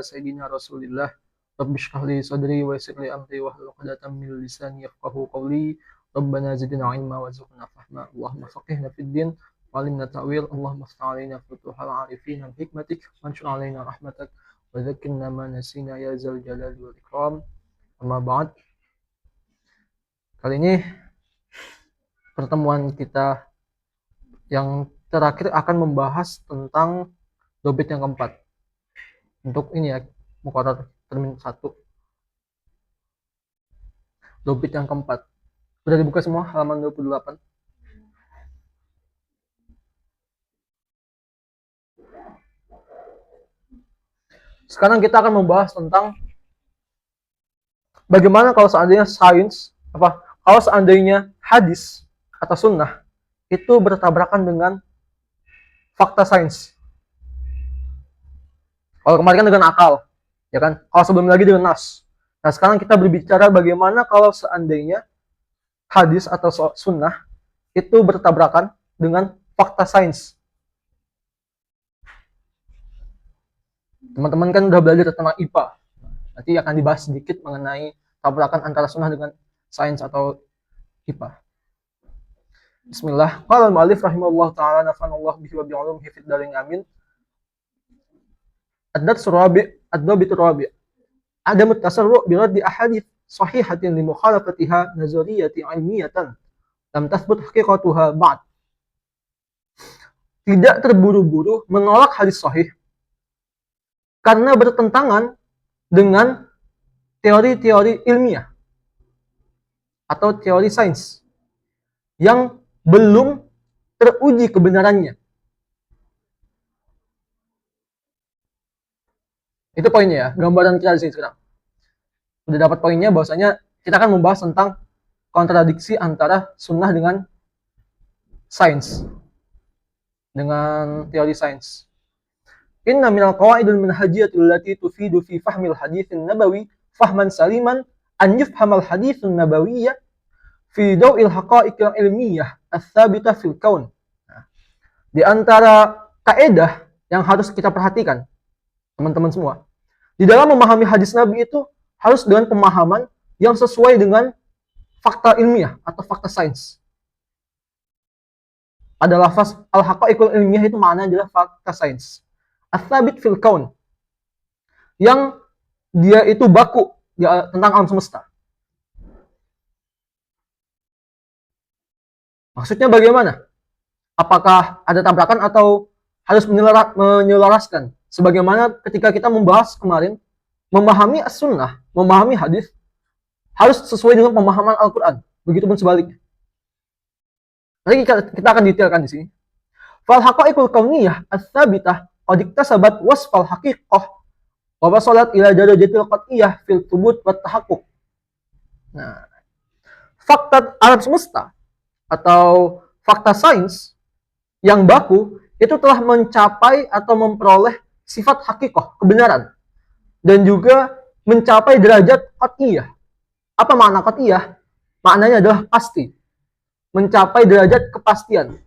Sayyidina Rasulillah Rabbi shrah li sadri wa yassir li amri wahlul 'uqdatam min lisani yafqahu qawli Rabbana zidna ilma warzuqna fahma Allahumma faqihna fid din wa 'allimna ta'wil Allahumma iftah 'alaina futuhal 'arifin bi hikmatik wanshur 'alaina rahmatak wa dzakkirna ma nasina ya zal jalali wal ikram. Amma ba'd. Kali ini pertemuan kita yang terakhir akan membahas tentang dobit yang keempat. Untuk ini ya, muqarrar termin 1. Dobit yang keempat. Sudah dibuka semua halaman 28. Sekarang kita akan membahas tentang bagaimana kalau seandainya kalau seandainya hadis atau sunnah itu bertabrakan dengan fakta sains. Kalau kemarin kan dengan akal, ya kan? Kalau sebelum lagi dengan nas. Nah, sekarang kita berbicara bagaimana kalau seandainya hadis atau sunnah itu bertabrakan dengan fakta sains. Teman-teman kan udah belajar tentang IPA. Nanti akan dibahas sedikit mengenai tabrakan antara sunnah dengan sains atau IPA. Bismillah. Qala al-mu'allif rahimahullah ta'ala nafa'anallahu bihi wa bi'ulumihi fid dharain amin. Ad-dars rabi' ad-dabit rabi' Adam at-tasarru' bi raddi ahadits sahihatin li mukhalafatiha nazariyati 'ilmiyatan lam tathbut haqiqatuha ba'd. Tidak terburu-buru menolak hadis sahih karena bertentangan dengan teori-teori ilmiah atau teori sains yang belum teruji kebenarannya. Itu poinnya ya, gambaran kita di sini sekarang. Udah dapat poinnya bahwasanya kita akan membahas tentang kontradiksi antara sunnah dengan sains, dengan teori sains. Inna minal qawaidil manhajiyatil lati tufidu fi fahmil haditsin nabawi fahman saliman an yufhamal haditsun nabawiyya fi daw'il haqa'iqil ilmiyah ats-tsabitah fil kaun. Nah, di antara kaidah yang harus kita perhatikan, teman-teman semua, di dalam memahami hadis Nabi itu harus dengan pemahaman yang sesuai dengan fakta ilmiah atau fakta sains. Pada lafaz al-haqa'iqul ilmiyah itu maknanya adalah fakta sains. Ats-tsabit fil kaun, yang dia itu baku tentang alam semesta. Maksudnya bagaimana? Apakah ada tabrakan atau harus menyelaraskan? Sebagaimana ketika kita membahas kemarin, memahami as-sunnah, memahami hadis, harus sesuai dengan pemahaman Al-Quran. Begitupun sebaliknya. Nanti kita akan detailkan di sini. Fal haqa'iqul kauniyah ats-tsabitah qad iktasabat wasfal haqiqah wa wasalat ila darajatil qat'iyah fil thubut wat tahaqquq. Nah, fakta alam semesta atau fakta sains yang baku itu telah mencapai atau memperoleh sifat hakikoh, kebenaran, dan juga mencapai derajat qat'iyah. Apa makna qat'iyah? Maknanya adalah pasti, mencapai derajat kepastian.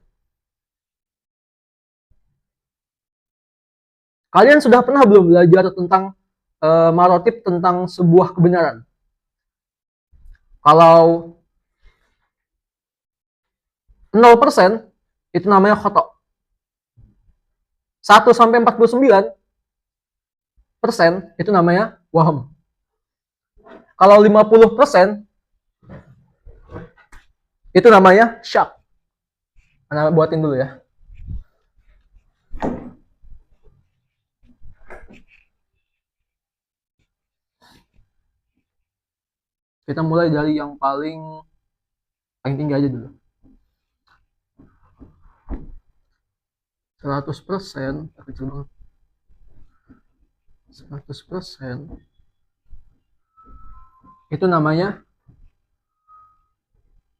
Kalian sudah pernah belum belajar tentang marotib tentang sebuah kebenaran? Kalau 0% itu namanya khotok. 1 sampai 49% itu namanya waham. Kalau 50% itu namanya syak. Ana buatin dulu ya. Kita mulai dari yang paling tinggi aja dulu. 100% kecil banget. 100% itu namanya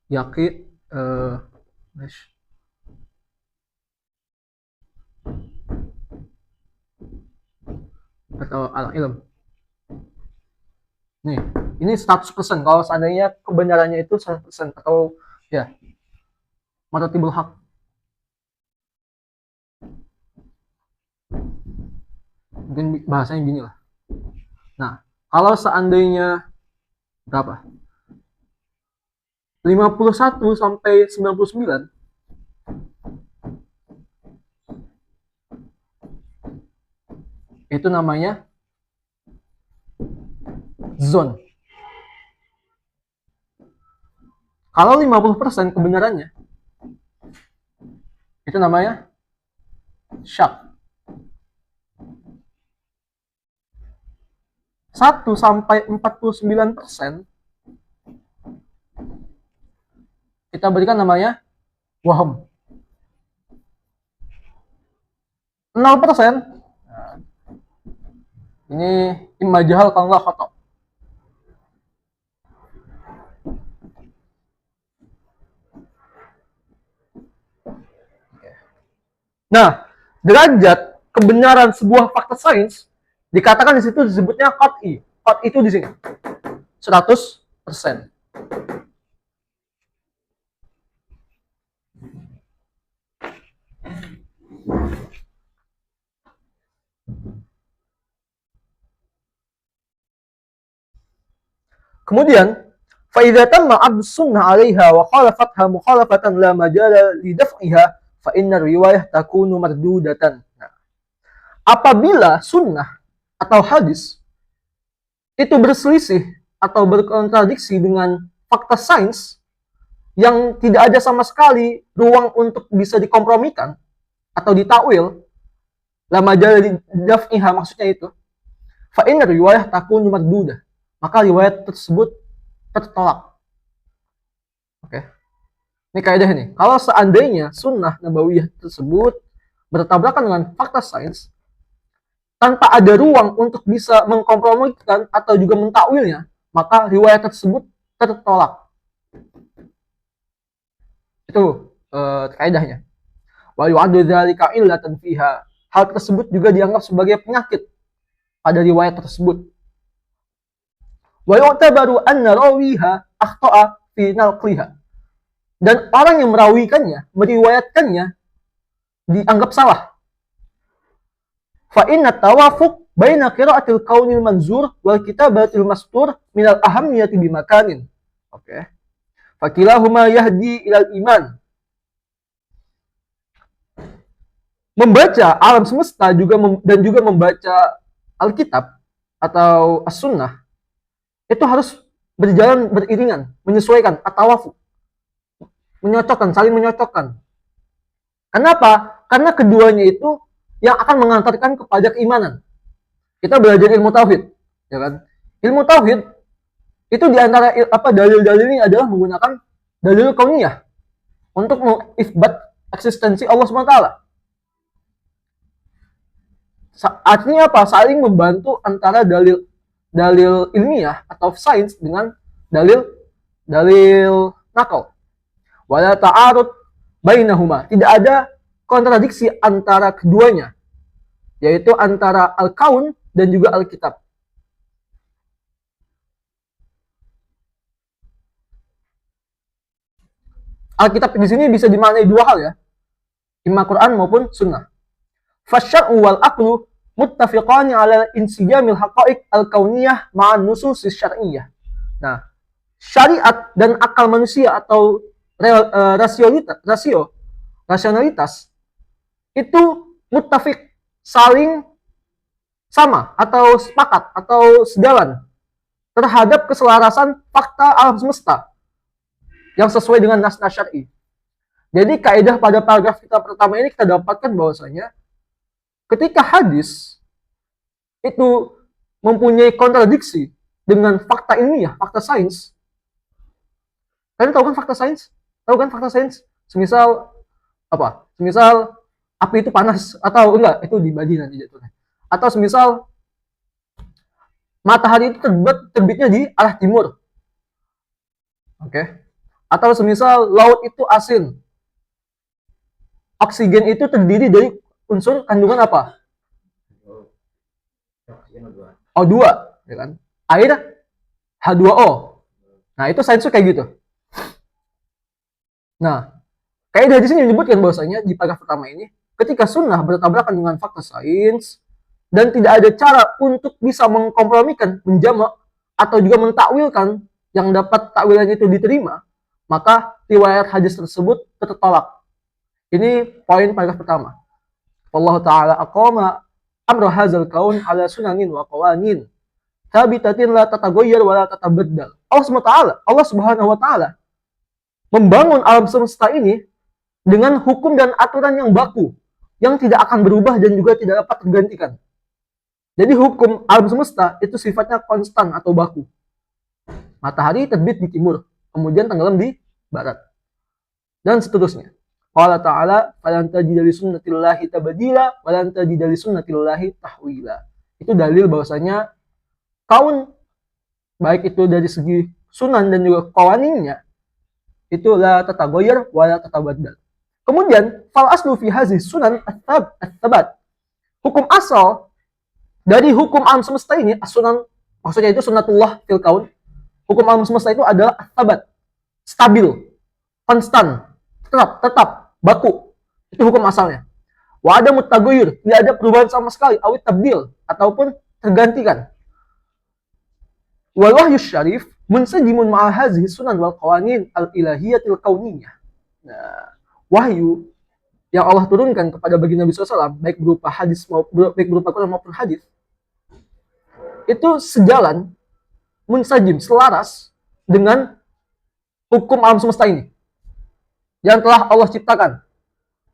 yakin atau al-ilm. Nih, ini 100%. Kalau seandainya kebenarannya itu 100% atau ya maratibul haq. Mungkin bahasanya gini lah. Nah, kalau seandainya berapa? 51 sampai 99 itu namanya zone. Kalau 50% kebenarannya itu namanya syak. 1 sampai 49% kita berikan namanya waham. 0% ini imma jahal kalau nggak khata. Nah, derajat kebenaran sebuah fakta sains dikatakan di situ disebutnya qat'i. Qat'i itu di sini 100%. Kemudian, فإذا تم عرض السنة عليها وخالفتها مخالفة لا مجال لدفعها فإن الرواية تكون مردودة. Nah, apabila sunnah atau hadis itu berselisih atau berkontradiksi dengan fakta sains yang tidak ada sama sekali ruang untuk bisa dikompromikan atau ditakwil, la majal daf'iha maksudnya itu, fa inna riwayah takun mardudah, maka riwayat tersebut tertolak. Oke. Ini kaidah ini. Kalau seandainya sunnah nabawiyah tersebut bertabrakan dengan fakta sains tanpa ada ruang untuk bisa mengkompromikan atau juga mentakwilnya, maka riwayat tersebut tertolak. Itu kaidahnya. Wa yu'addu dzalika illatan fiha. Hal tersebut juga dianggap sebagai penyakit pada riwayat tersebut. Wa yu'tabaru anna rawiha akhta'a fi naqliha. Dan orang yang merawikannya, meriwayatkannya dianggap salah. Fa inna tawafuq baina qira'atil kaunil manzur wal kitabatil mastur minal ahammiyati bimakanin. Oke. Fakilahuma yahdi ilal iman. Membaca alam semesta dan juga membaca Alkitab atau As-Sunnah itu harus berjalan beriringan, menyesuaikan, at-tawafuq. Menyocokkan, saling menyocokkan. Kenapa? Karena keduanya itu yang akan mengantarkan kepada keimanan. Kita belajar ilmu tauhid, ya kan? Ilmu tauhid itu diantara dalil-dalil ini adalah menggunakan dalil kauniyah untuk mengisbat eksistensi Allah SWT. Artinya apa? Saling membantu antara dalil ilmiah atau sains dengan dalil nakal. Wala ta'arud bainahuma. Tidak ada kontradiksi antara keduanya, yaitu antara al-kaun dan juga Alkitab. Alkitab di sini bisa dimaknai dua hal ya, imma Quran maupun Sunnah. Fasyar'u wal aqlu muttafiqani ala insijamil haqa'iq al-kauniyah ma'an nususis syar'iyyah. Nah, syariat dan akal manusia atau rasionalitas itu muttafiq, saling sama atau sepakat atau sejalan terhadap keselarasan fakta alam semesta yang sesuai dengan nas-nas syar'i. Jadi kaidah pada paragraf kita pertama ini kita dapatkan bahwasanya ketika hadis itu mempunyai kontradiksi dengan fakta ilmiah, fakta sains. Kalian tahu kan fakta sains? Tahu kan fakta sains? Semisal apa? Semisal api itu panas atau enggak, itu dibagi nanti jatuhnya. Atau semisal matahari itu terbitnya di arah timur. Oke. Atau semisal laut itu asin. Oksigen itu terdiri dari unsur kandungan apa? O2, ya kan? Air H2O. Nah, itu sainsnya kayak gitu. Nah, kaidah di sini menyebutkan bahwasanya di paragraf pertama ini, ketika sunnah bertabrakan dengan fakta sains dan tidak ada cara untuk bisa mengkompromikan, menjamak atau juga mentakwilkan yang dapat takwilan itu diterima, maka riwayat hadis tersebut tertolak. Ini poin paragraf pertama. Allah Ta'ala aqama amra hadzal kaun ala sunanin wa qawanin thabitatin la tataghayyar wa la tatabaddal. Allah Subhanahu wa taala membangun alam semesta ini dengan hukum dan aturan yang baku, yang tidak akan berubah dan juga tidak dapat tergantikan. Jadi hukum alam semesta itu sifatnya konstan atau baku. Matahari terbit di timur, kemudian tenggelam di barat. Dan seterusnya. Qala ta'ala, "Falan tajida li sunnatillahi tabdila, wa lan tajida li sunnatillahi tahwila." Itu dalil bahwasanya kaun, baik itu dari segi sunan dan juga qawaninnya, itu la tataghayyar wa la tatabaddal. Kemudian, fal aslu fi hadhihi sunan ats-tsabat. Hukum asal dari hukum alam semesta ini, as-sunan, maksudnya itu sunnatullah fil kaun. Hukum alam semesta itu adalah ats-tsabat, stabil, konstan, tetap, baku. Itu hukum asalnya. Wa ada mutaghayyir, tidak ada perubahan sama sekali, awit tabdil ataupun tergantikan. Wal wahyu syarif munsajimun ma'a hadhihi sunan wal qawanin al-ilahiyatil kauniyah. Nah, wahyu yang Allah turunkan kepada baginda Nabi SAW, baik berupa hadis baik berupa Quran maupun hadis, itu sejalan, munsajim, selaras dengan hukum alam semesta ini yang telah Allah ciptakan.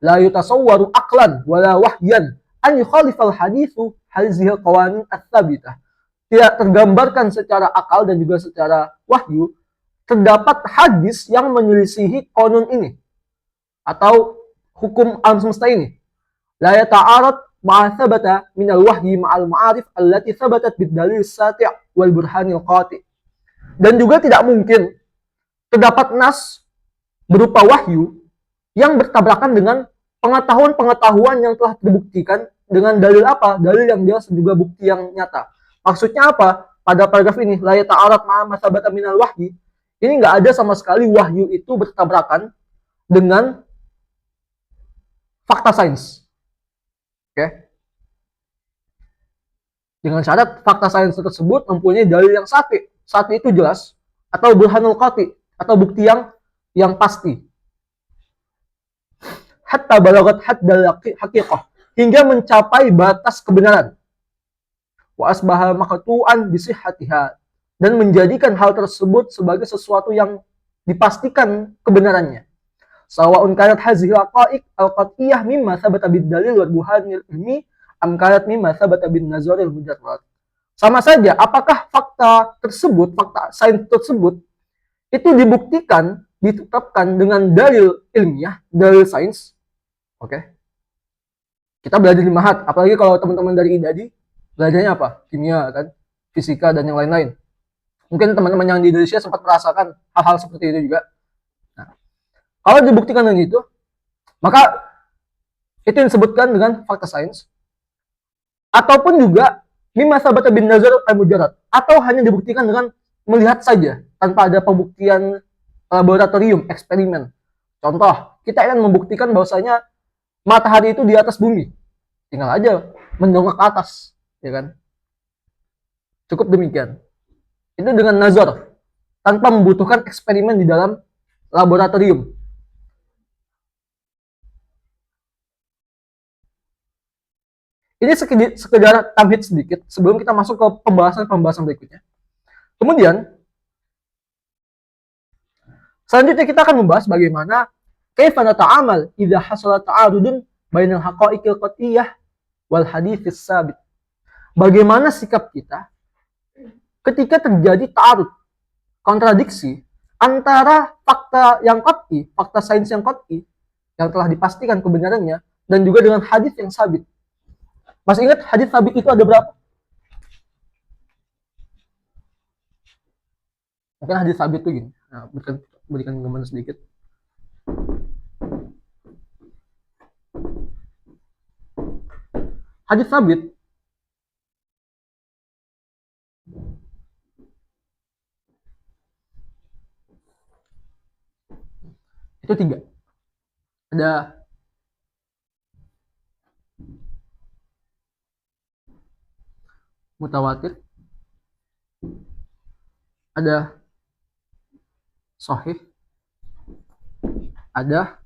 La yutasawwaru aqlan wala wahyan an yukhalifal hadithu hadhil qawanin ats-tsabitah. Tidak tergambarkan secara akal dan juga secara wahyu terdapat hadis yang menyelisihi konon ini atau hukum alam semesta ini. La yata'arad ma'a thabata minal wahyi ma'al ma'arif allati thabatat bid-dalil sati' wal burhanil qati'. Dan juga tidak mungkin terdapat nas berupa wahyu yang bertabrakan dengan pengetahuan-pengetahuan yang telah terbuktikan dengan dalil apa? Dalil yang jelas dan juga bukti yang nyata. Maksudnya apa? Pada paragraf ini, la yata'arad ma'a thabata minal wahyi, ini nggak ada sama sekali wahyu itu bertabrakan dengan fakta sains. Oke. Dengan syarat fakta sains tersebut mempunyai dalil yang sati itu jelas, atau burhanul qati, atau bukti yang pasti. Hatta balagat haddal haqiqah, hingga mencapai batas kebenaran. Wa asbaha maqtu'an bi sihhatiha, dan menjadikan hal tersebut sebagai sesuatu yang dipastikan kebenarannya. Sawa'un kanat hazihi haqa'iq al-qat'iyah mimma thabata bid-dalil wal burhanil ilmi am kanat mimma thabata bin nazaril mujarrad. Sama saja apakah fakta tersebut, fakta sains tersebut itu dibuktikan, ditetapkan dengan dalil ilmiah, dalil sains. Oke. Kita belajar di Mahat, apalagi kalau teman-teman dari IDADI belajarnya apa? Kimia kan, fisika dan yang lain-lain. Mungkin teman-teman yang di Indonesia sempat merasakan hal-hal seperti itu juga. Nah, kalau dibuktikan dengan itu, maka itu yang disebutkan dengan fakta sains. Ataupun juga mimma sabata bin nazar al-mujarrad, atau hanya dibuktikan dengan melihat saja tanpa ada pembuktian laboratorium, eksperimen. Contoh, kita ingin membuktikan bahwasanya matahari itu di atas bumi. Tinggal aja mendongak ke atas, ya kan? Cukup demikian. Itu dengan nazar, tanpa membutuhkan eksperimen di dalam laboratorium. Ini sekedar tamhid sedikit sebelum kita masuk ke pembahasan berikutnya. Kemudian, selanjutnya kita akan membahas bagaimana kaifa nata'amal idza hasala ta'arudun bainal haqa'iqil qat'iyyah wal hadits sabit. Bagaimana sikap kita ketika terjadi ta'arud, kontradiksi antara fakta yang qat'i, fakta sains yang qat'i yang telah dipastikan kebenarannya, dan juga dengan hadis yang sabit. Masih ingat hadis sabit itu ada berapa? Mungkin hadis sabit itu gini. Nah, berikan gambaran sedikit. Hadis sabit itu 3. Ada mutawatir, ada sahih, ada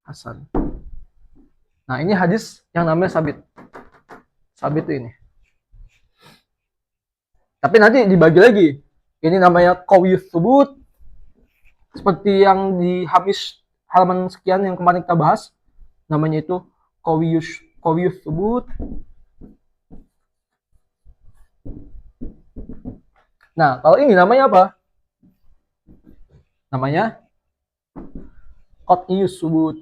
hasan. Nah, ini hadis yang namanya sabit. Sabit ini. Tapi nanti dibagi lagi. Ini namanya qawiyus tsubut. Seperti yang di Hamis halaman sekian yang kemarin kita bahas. Namanya itu qawiyus tsubut. Nah, kalau ini namanya apa? Namanya qat'iyus tsubut.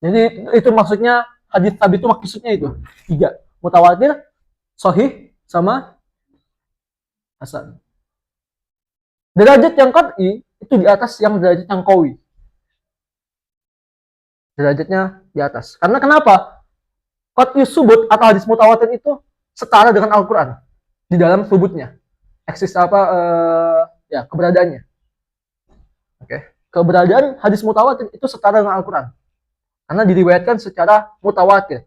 Jadi itu maksudnya hadis sabit itu maksudnya itu 3, mutawatir, sahih, sama hasan. Derajat yang qat'i itu di atas yang derajat yang qawi. Derajatnya di atas. Karena kenapa? Qat'i subut atau hadis mutawatir itu setara dengan Al-Qur'an di dalam subutnya. Eksis ya keberadaannya. Oke. Keberadaan hadis mutawatir itu setara dengan Al-Qur'an. Karena diriwayatkan secara mutawatir.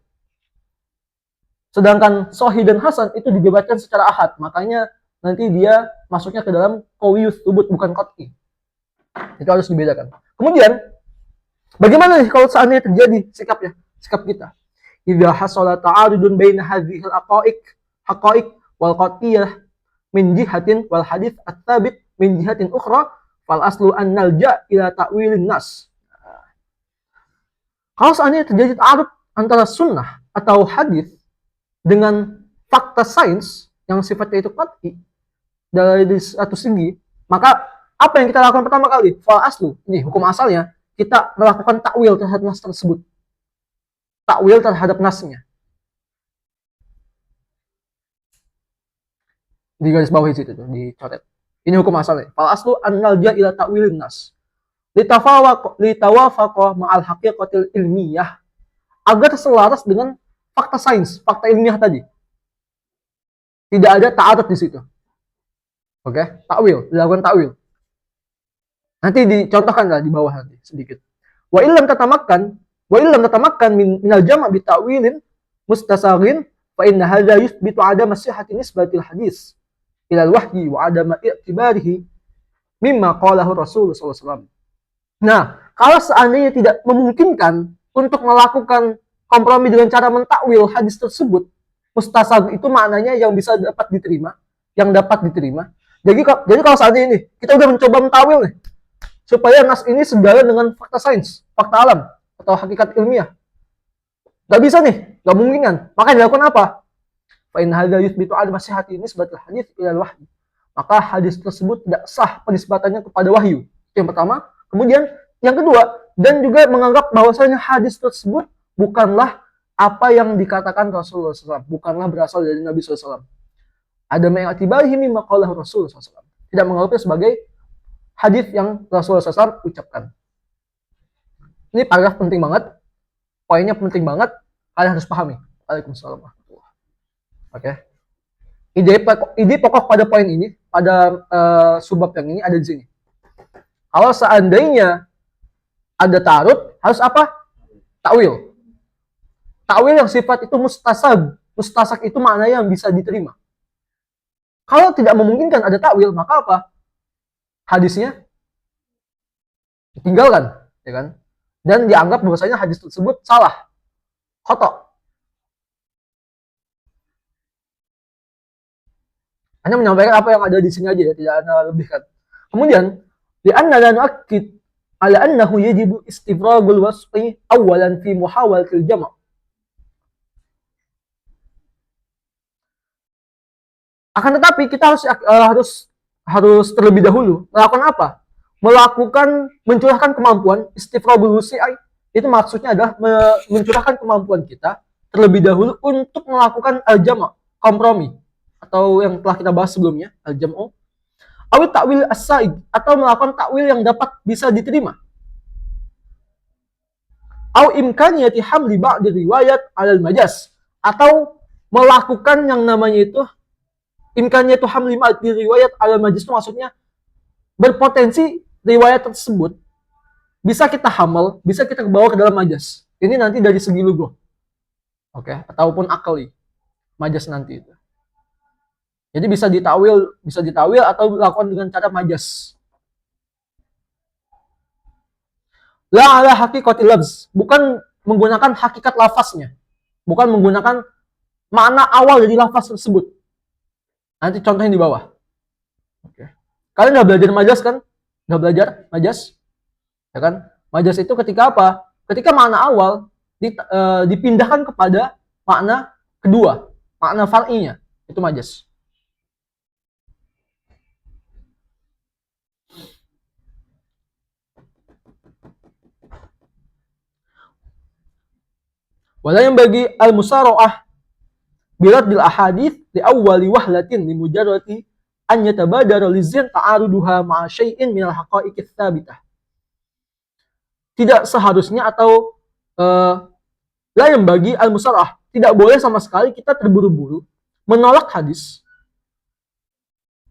Sedangkan sahih dan hasan itu diriwayatkan secara ahad. Makanya nanti dia masuknya ke dalam qawiyus tsubut, bukan qat'i. Itu harus dibedakan. Kemudian, bagaimana nih kalau seandainya terjadi sikap kita? Idza hasala ta'arudun baina hadhil haqa'iq wal qat'iyah min jihatin wal hadits ats-tsabit min jihatin ukhra fal aslu an nalja ila ta'wilin nas. Kalau seandainya terjadi ta'arud antara sunnah atau hadis dengan fakta sains yang sifatnya itu qat'i dari satu segi, maka apa yang kita lakukan pertama kali? Fal aslu, ini hukum asalnya, kita melakukan takwil terhadap nas tersebut. Takwil terhadap nasnya. Di garis bawah itu tuh, dicoret. Ini hukum asalnya. Fal aslu an nalja ila ta'wilin nas. Litawafaqa ma'al haqiqatil ilmiyah, agar selaras dengan fakta sains, fakta ilmiah tadi. Tidak ada ta'arud di situ. Oke, takwil, dilakukan takwil. Nanti dicontohkan lah di bawah nanti sedikit. Wa illam tatamakkan minal jama' bi ta'wilin mustasaghin fa inna hadza yuthbitu adama sihhati nisbatil hadis ila al-wahyi wa adama i'tibarihi mimma qalahu Rasul sallallahu alaihi wasallam. Nah, kalau seandainya tidak memungkinkan untuk melakukan kompromi dengan cara mentakwil hadis tersebut, mustasag itu maknanya yang bisa dapat diterima, yang dapat diterima. Jadi kalau seandainya ini kita udah mencoba mentakwil nih, supaya nas ini sejalan dengan fakta sains, fakta alam atau hakikat ilmiah, nggak bisa nih, nggak mungkin kan? Maka dilakukan apa? Fa in hadza yuthbitu adama sihhati nisbatil hadis ila wahyi. Maka hadis tersebut tidak sah penisbatannya kepada wahyu. Yang pertama. Kemudian yang kedua, dan juga menganggap bahwasanya hadis tersebut bukanlah apa yang dikatakan Rasulullah SAW, bukanlah berasal dari Nabi SAW. Ada meng'atibarihi mimma qalahu Rasulullah SAW. Tidak menganggapnya sebagai hadis yang Rasulullah SAW ucapkan. Ini paragraf penting banget, poinnya penting banget, kalian harus pahami. Waalaikumsalam. Oke. Ide pokok pada poin ini, pada subbab yang ini ada di sini. Kalau seandainya ada ta'arud, harus apa? Takwil. Takwil yang sifat itu mustasab. Mustasak itu maknanya yang bisa diterima. Kalau tidak memungkinkan ada takwil, maka apa? Hadisnya ditinggalkan, ya kan? Dan dianggap bahwasanya hadis tersebut salah, khata'. Hanya menyampaikan apa yang ada di sini aja ya, tidak ada lebihkan. Kemudian li'anna nu'akkid ala annahu yajibu istifragul wasfi awalan fi muhawalatil jama'. Akan tetapi kita harus terlebih dahulu melakukan apa? Melakukan mencurahkan kemampuan istifragul wasfi, itu maksudnya adalah mencurahkan kemampuan kita terlebih dahulu untuk melakukan al-jama', kompromi, atau yang telah kita bahas sebelumnya, al-jam'u. Awil takwil as-sa'id, atau melakukan takwil yang dapat bisa diterima. Aw imkaniyati hamli ba'di riwayat alal majas, atau melakukan yang namanya itu imkannya itu hamli di riwayat ala majaz, itu maksudnya berpotensi riwayat tersebut bisa kita hamal, bisa kita bawa ke dalam majas. Ini nanti dari segi lugo, oke, ataupun akali majas nanti itu. Jadi bisa ditawil atau dilakukan dengan cara majas. La ala hakikatil lafz, bukan menggunakan hakikat lafaznya, bukan menggunakan makna awal dari lafaz tersebut. Nanti contohnya di bawah. Oke. Kalian udah belajar majas kan? Udah belajar majas? Ya kan? Majas itu ketika apa? Ketika makna awal dipindahkan kepada makna kedua, makna far'inya, itu majas. Wala yang bagi al-musara'ah biradil ahadits li awwali wahlatin li mujarrati an yatabadara lizin ta'aruduha ma'a syai'in minal haqa'iqits tsabitah. Tidak seharusnya atau la yang bagi al-musara'ah, tidak boleh sama sekali kita terburu-buru menolak hadis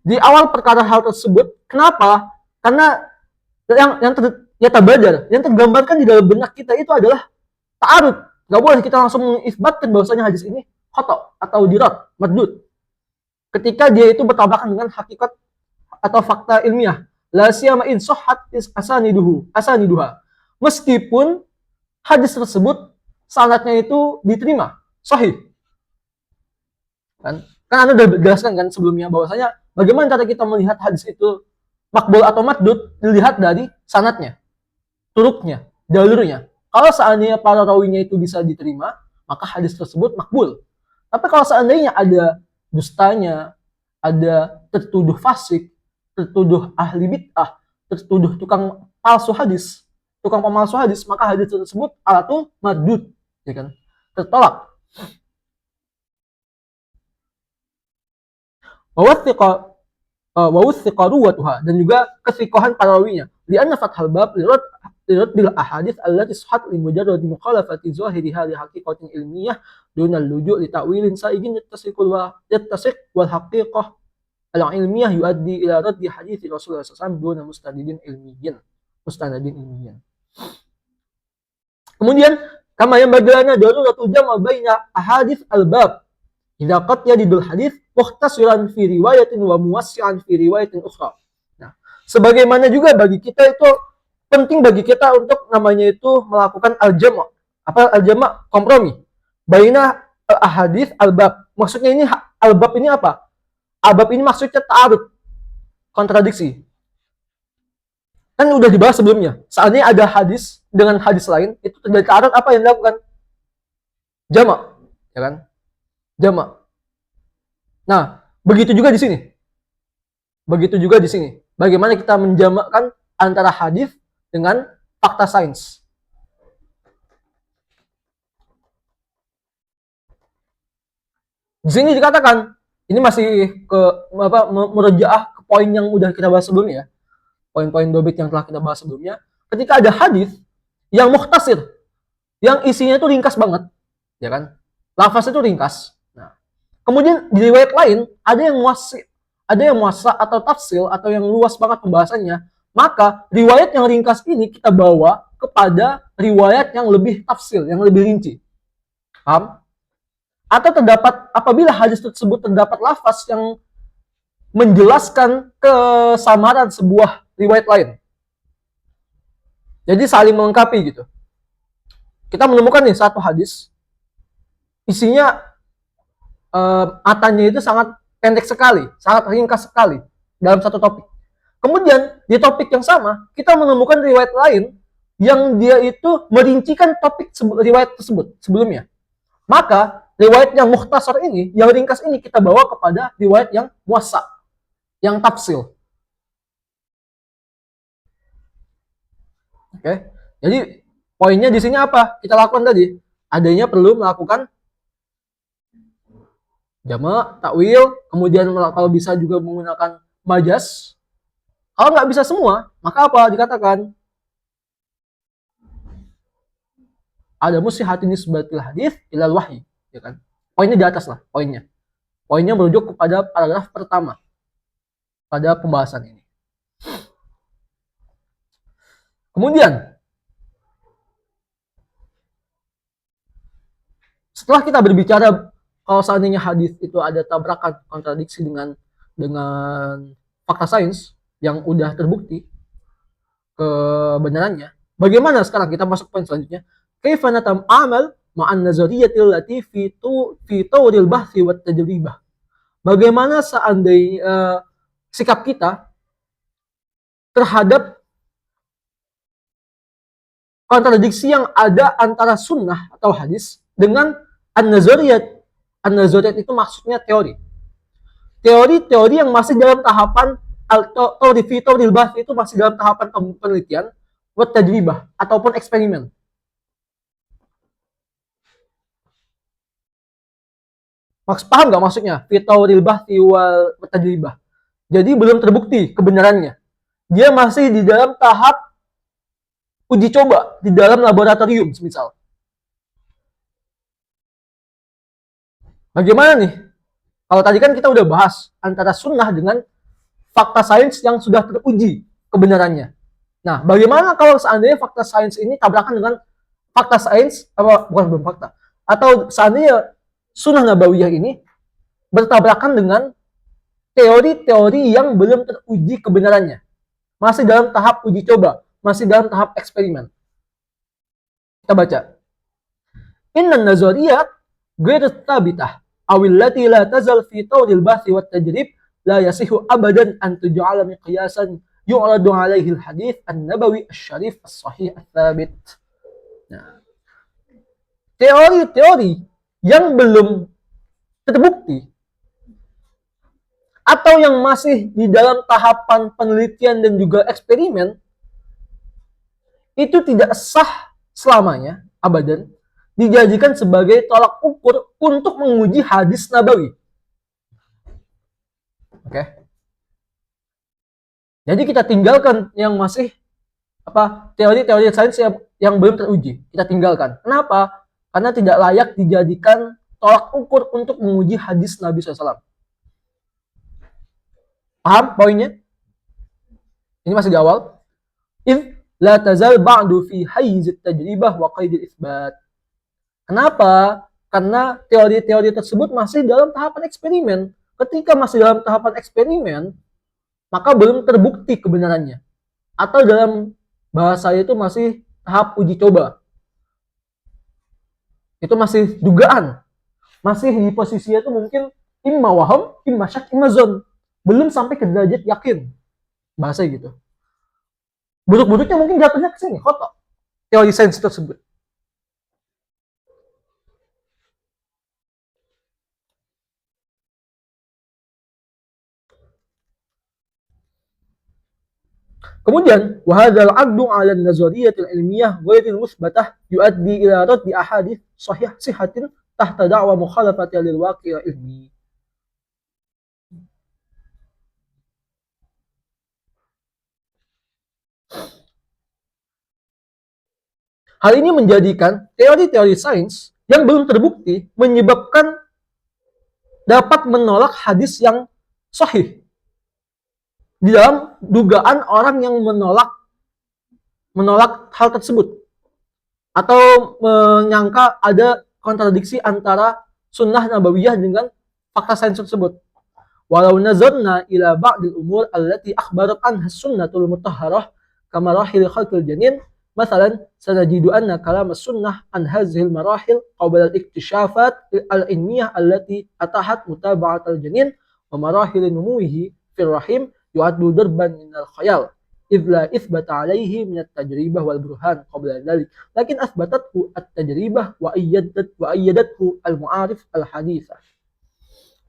di awal perkara hal tersebut. Kenapa? Karena yang tergambarkan di dalam benak kita itu adalah ta'arud. Gak boleh kita langsung mengisbatkan bahwasanya hadis ini khata atau dirad, mardud, ketika dia itu bertabrakan dengan hakikat atau fakta ilmiah. La siyama in sahhat asaniduha. Meskipun hadis tersebut sanadnya itu diterima, sahih. Kan Anda udah jelaskan kan sebelumnya bahwasanya bagaimana cara kita melihat hadis itu makbul atau mardud, dilihat dari sanadnya, turuknya, jalurnya. Kalau seandainya para rawinya itu bisa diterima, maka hadis tersebut makbul. Tapi kalau seandainya ada dustanya, ada tertuduh fasik, tertuduh ahli bid'ah, tertuduh tukang pemalsu hadis, maka hadis tersebut alatul mardud, ya kan? Tertolak. Wawuthiqa ruwatuha, dan juga kesikohan para rawinya. Lianna fathal bab liradil ahadits allati sahhat li mujarradi mukhalafati zahiriha li haqiqatin ilmiyah dunal luju' li ta'wilin saigin yattasiq wal haqiqah al-ilmiyah yuaddi ila raddi hadithi Rasulullah SAW duna mustadidin ilmiyin. Kemudian kama yang bagaimana daruratul jama' baina ahadits al-bab idza qad yadidul hadits muhtasiran fi riwayatin wa muwassi'an fi riwayatin ukhra. Nah, sebagaimana juga bagi kita itu penting bagi kita untuk namanya itu melakukan al-jama'. Apa al-jama'? Kompromi. Baina ahadits al-bab. Maksudnya ini al-bab ini apa? Al-bab ini maksudnya ta'arud, kontradiksi. Kan udah dibahas sebelumnya. Seandainya ada hadis dengan hadis lain, itu terjadi ta'arud, apa yang dilakukan? Jama', ya kan? Jama'. Nah, begitu juga di sini. Bagaimana kita menjamakkan antara hadis dengan fakta sains. Di sini dikatakan, ini masih merujaah ke poin yang udah kita bahas sebelumnya, poin-poin dobit yang telah kita bahas sebelumnya. Ketika ada hadis yang mukhtasir, yang isinya itu ringkas banget, ya kan? Lafaz itu ringkas. Nah, kemudian di riwayat lain ada yang muasa atau tafsil atau yang luas banget pembahasannya. Maka riwayat yang ringkas ini kita bawa kepada riwayat yang lebih tafsil, yang lebih rinci. Paham? Atau apabila hadis tersebut terdapat lafaz yang menjelaskan kesamaran sebuah riwayat lain. Jadi saling melengkapi gitu. Kita menemukan nih satu hadis, isinya matanya itu sangat pendek sekali, sangat ringkas sekali dalam satu topik. Kemudian di topik yang sama, kita menemukan riwayat lain yang dia itu merincikan topik riwayat tersebut sebelumnya. Maka riwayat yang mukhtasar ini, yang ringkas ini kita bawa kepada riwayat yang muassa, yang tafsil. Oke. Jadi poinnya di sini apa? Kita lakukan tadi. Adanya perlu melakukan jama', takwil, kemudian kalau bisa juga menggunakan majas. Kalau nggak bisa semua, maka apa? Dikatakan ada musihatin nisbatil hadis ilal wahyi, ya kan? Poinnya di atas lah, poinnya. Poinnya merujuk kepada paragraf pertama pada pembahasan ini. Kemudian, setelah kita berbicara kalau seandainya hadis itu ada tabrakan kontradiksi dengan fakta sains yang udah terbukti kebenarannya, bagaimana sekarang kita masuk poin selanjutnya? Kaifa natam'amal ma'an nazariyatil lati fi tawril bahthi wat tajribah. Bagaimana seandainya sikap kita terhadap kontradiksi yang ada antara sunnah atau hadis dengan an-nazariyat. An-nazariyat itu maksudnya teori. Teori-teori yang masih dalam tahapan tawril bahth itu masih dalam tahapan penelitian, wat tajribah ataupun eksperimen. Paham nggak maksudnya? Fi tawril bahthi wal tajribah. Jadi belum terbukti kebenarannya. Dia masih di dalam tahap uji coba di dalam laboratorium, misal. Bagaimana nih? Kalau tadi kan kita udah bahas antara sunnah dengan fakta sains yang sudah teruji kebenarannya. Nah, bagaimana kalau seandainya fakta sains ini tabrakan dengan fakta sains, bukan fakta, atau seandainya sunnah nabawiyah ini bertabrakan dengan teori-teori yang belum teruji kebenarannya. Masih dalam tahap uji coba, masih dalam tahap eksperimen. Kita baca. Inna nazariyat ghairu thabitah awillati la tazal fi tawril bahthi wat tajrib la yasihu abadan an tuj'ala miqyasan yu'radu 'alaihi al-hadits an-nabawi asy-syarif as-sahih ats-tsabit. Nah, teori-teori yang belum terbukti atau yang masih di dalam tahapan penelitian dan juga eksperimen itu tidak sah selamanya, abadan, dijadikan sebagai tolak ukur untuk menguji hadis nabawi. Oke. Jadi kita tinggalkan yang masih teori-teori sains yang belum teruji. Kita tinggalkan. Kenapa? Karena tidak layak dijadikan tolak ukur untuk menguji hadis Nabi SAW. Paham poinnya? Ini masih di awal. If la tazal ba'du fi hayz at-tajribah wa qaid al-itsbat. Kenapa? Karena teori-teori tersebut masih dalam tahapan eksperimen. Ketika masih dalam tahapan eksperimen, maka belum terbukti kebenarannya. Atau dalam bahasa itu masih tahap uji coba. Itu masih dugaan. Masih di posisinya itu mungkin imma waham, imma syak, imma zon. Belum sampai ke derajat yakin. Bahasa gitu. Buruk-buruknya mungkin jatuhnya ke sini, khotok. Teori sains tersebut. Kemudian, wahadzal 'addu 'ala an-nazariyatil ilmiyah ghairil musbatah yuaddi ila raddi ahadits sahih sihatin tahta da'wa mukhalafati lil waqi'il ilmi. Hal ini menjadikan teori-teori sains yang belum terbukti menyebabkan dapat menolak hadis yang sahih. Di dalam dugaan orang yang menolak hal tersebut. Atau menyangka ada kontradiksi antara sunnah nabawiyah dengan fakta sains tersebut. Walau nazarna ila ba'dil umur allati akhbarat anha sunnatul mutahharah kama rahil khalqil janin, مثلا سنجد أن كلام السنة عن هذه المراحل قبل الاكتشافات العلمية التي أتاحت متابعة الجنين ومراحل نموه في الرحم يعد ضربا من الخيال إذ لا إثبت عليه من التجربة والبرهان قبل ذلك لكن أثبتته التجربة وأيدته المعارف الحديثة.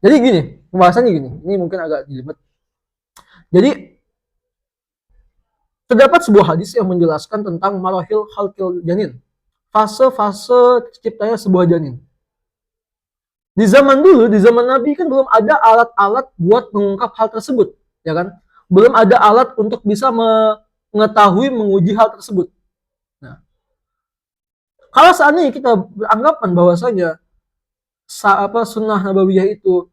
Jadi gini, pembahasannya gini, ini mungkin agak jelimet. Jadi terdapat sebuah hadis yang menjelaskan tentang marahil khalqil janin, fase-fase terciptanya sebuah janin. Di zaman dulu, di zaman Nabi kan belum ada alat-alat buat mengungkap hal tersebut, ya kan? Belum ada alat untuk bisa mengetahui, menguji hal tersebut. Nah, kalau seandainya kita beranggapan bahwasanya sunnah nabawiyah itu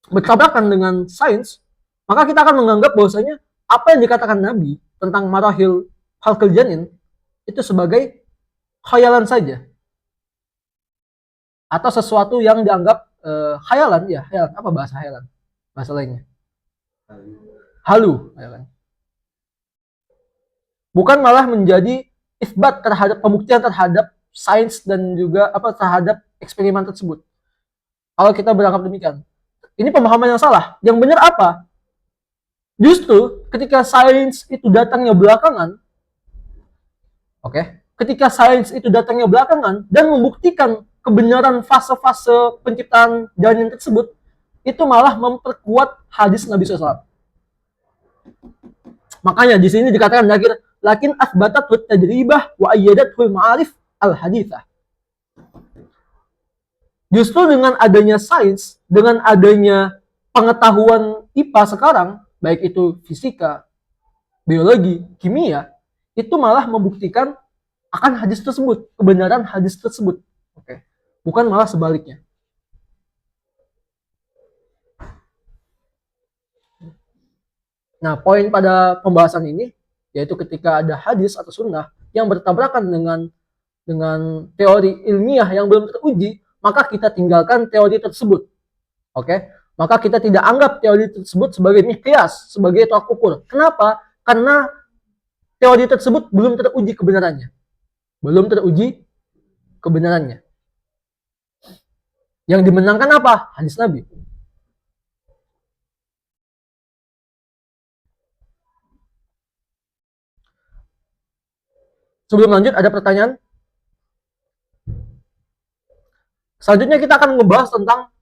bertabrakan dengan sains, maka kita akan menganggap bahwasanya apa yang dikatakan Nabi tentang marahil khalqil janin itu sebagai khayalan saja, atau sesuatu yang dianggap khayalan. Ya, khayalan. Apa bahasa khayalan? Bahasa lainnya halu, khayalan. Bukan malah menjadi isbat terhadap pembuktian terhadap sains dan juga terhadap eksperimen tersebut. Kalau kita beranggapan demikian, ini pemahaman yang salah. Yang benar apa? Justru ketika sains itu datangnya belakangan, ketika sains itu datangnya belakangan dan membuktikan kebenaran fase-fase penciptaan janin tersebut, itu malah memperkuat hadis Nabi SAW. Makanya di sini dikatakan lakin asbatat tajribah wa ayyadat ma'arif al-hadithah. Justru dengan adanya sains, dengan adanya pengetahuan IPA sekarang, baik itu fisika, biologi, kimia, itu malah membuktikan akan hadis tersebut, kebenaran hadis tersebut. Bukan malah sebaliknya. Nah, poin pada pembahasan ini yaitu ketika ada hadis atau sunnah yang bertabrakan dengan teori ilmiah yang belum teruji, maka kita tinggalkan teori tersebut. Maka kita tidak anggap teori tersebut sebagai miqyas, sebagai tolak ukur. Kenapa? Karena teori tersebut belum teruji kebenarannya. Yang dimenangkan apa? Hadis Nabi. Sebelum lanjut, ada pertanyaan? Selanjutnya kita akan membahas tentang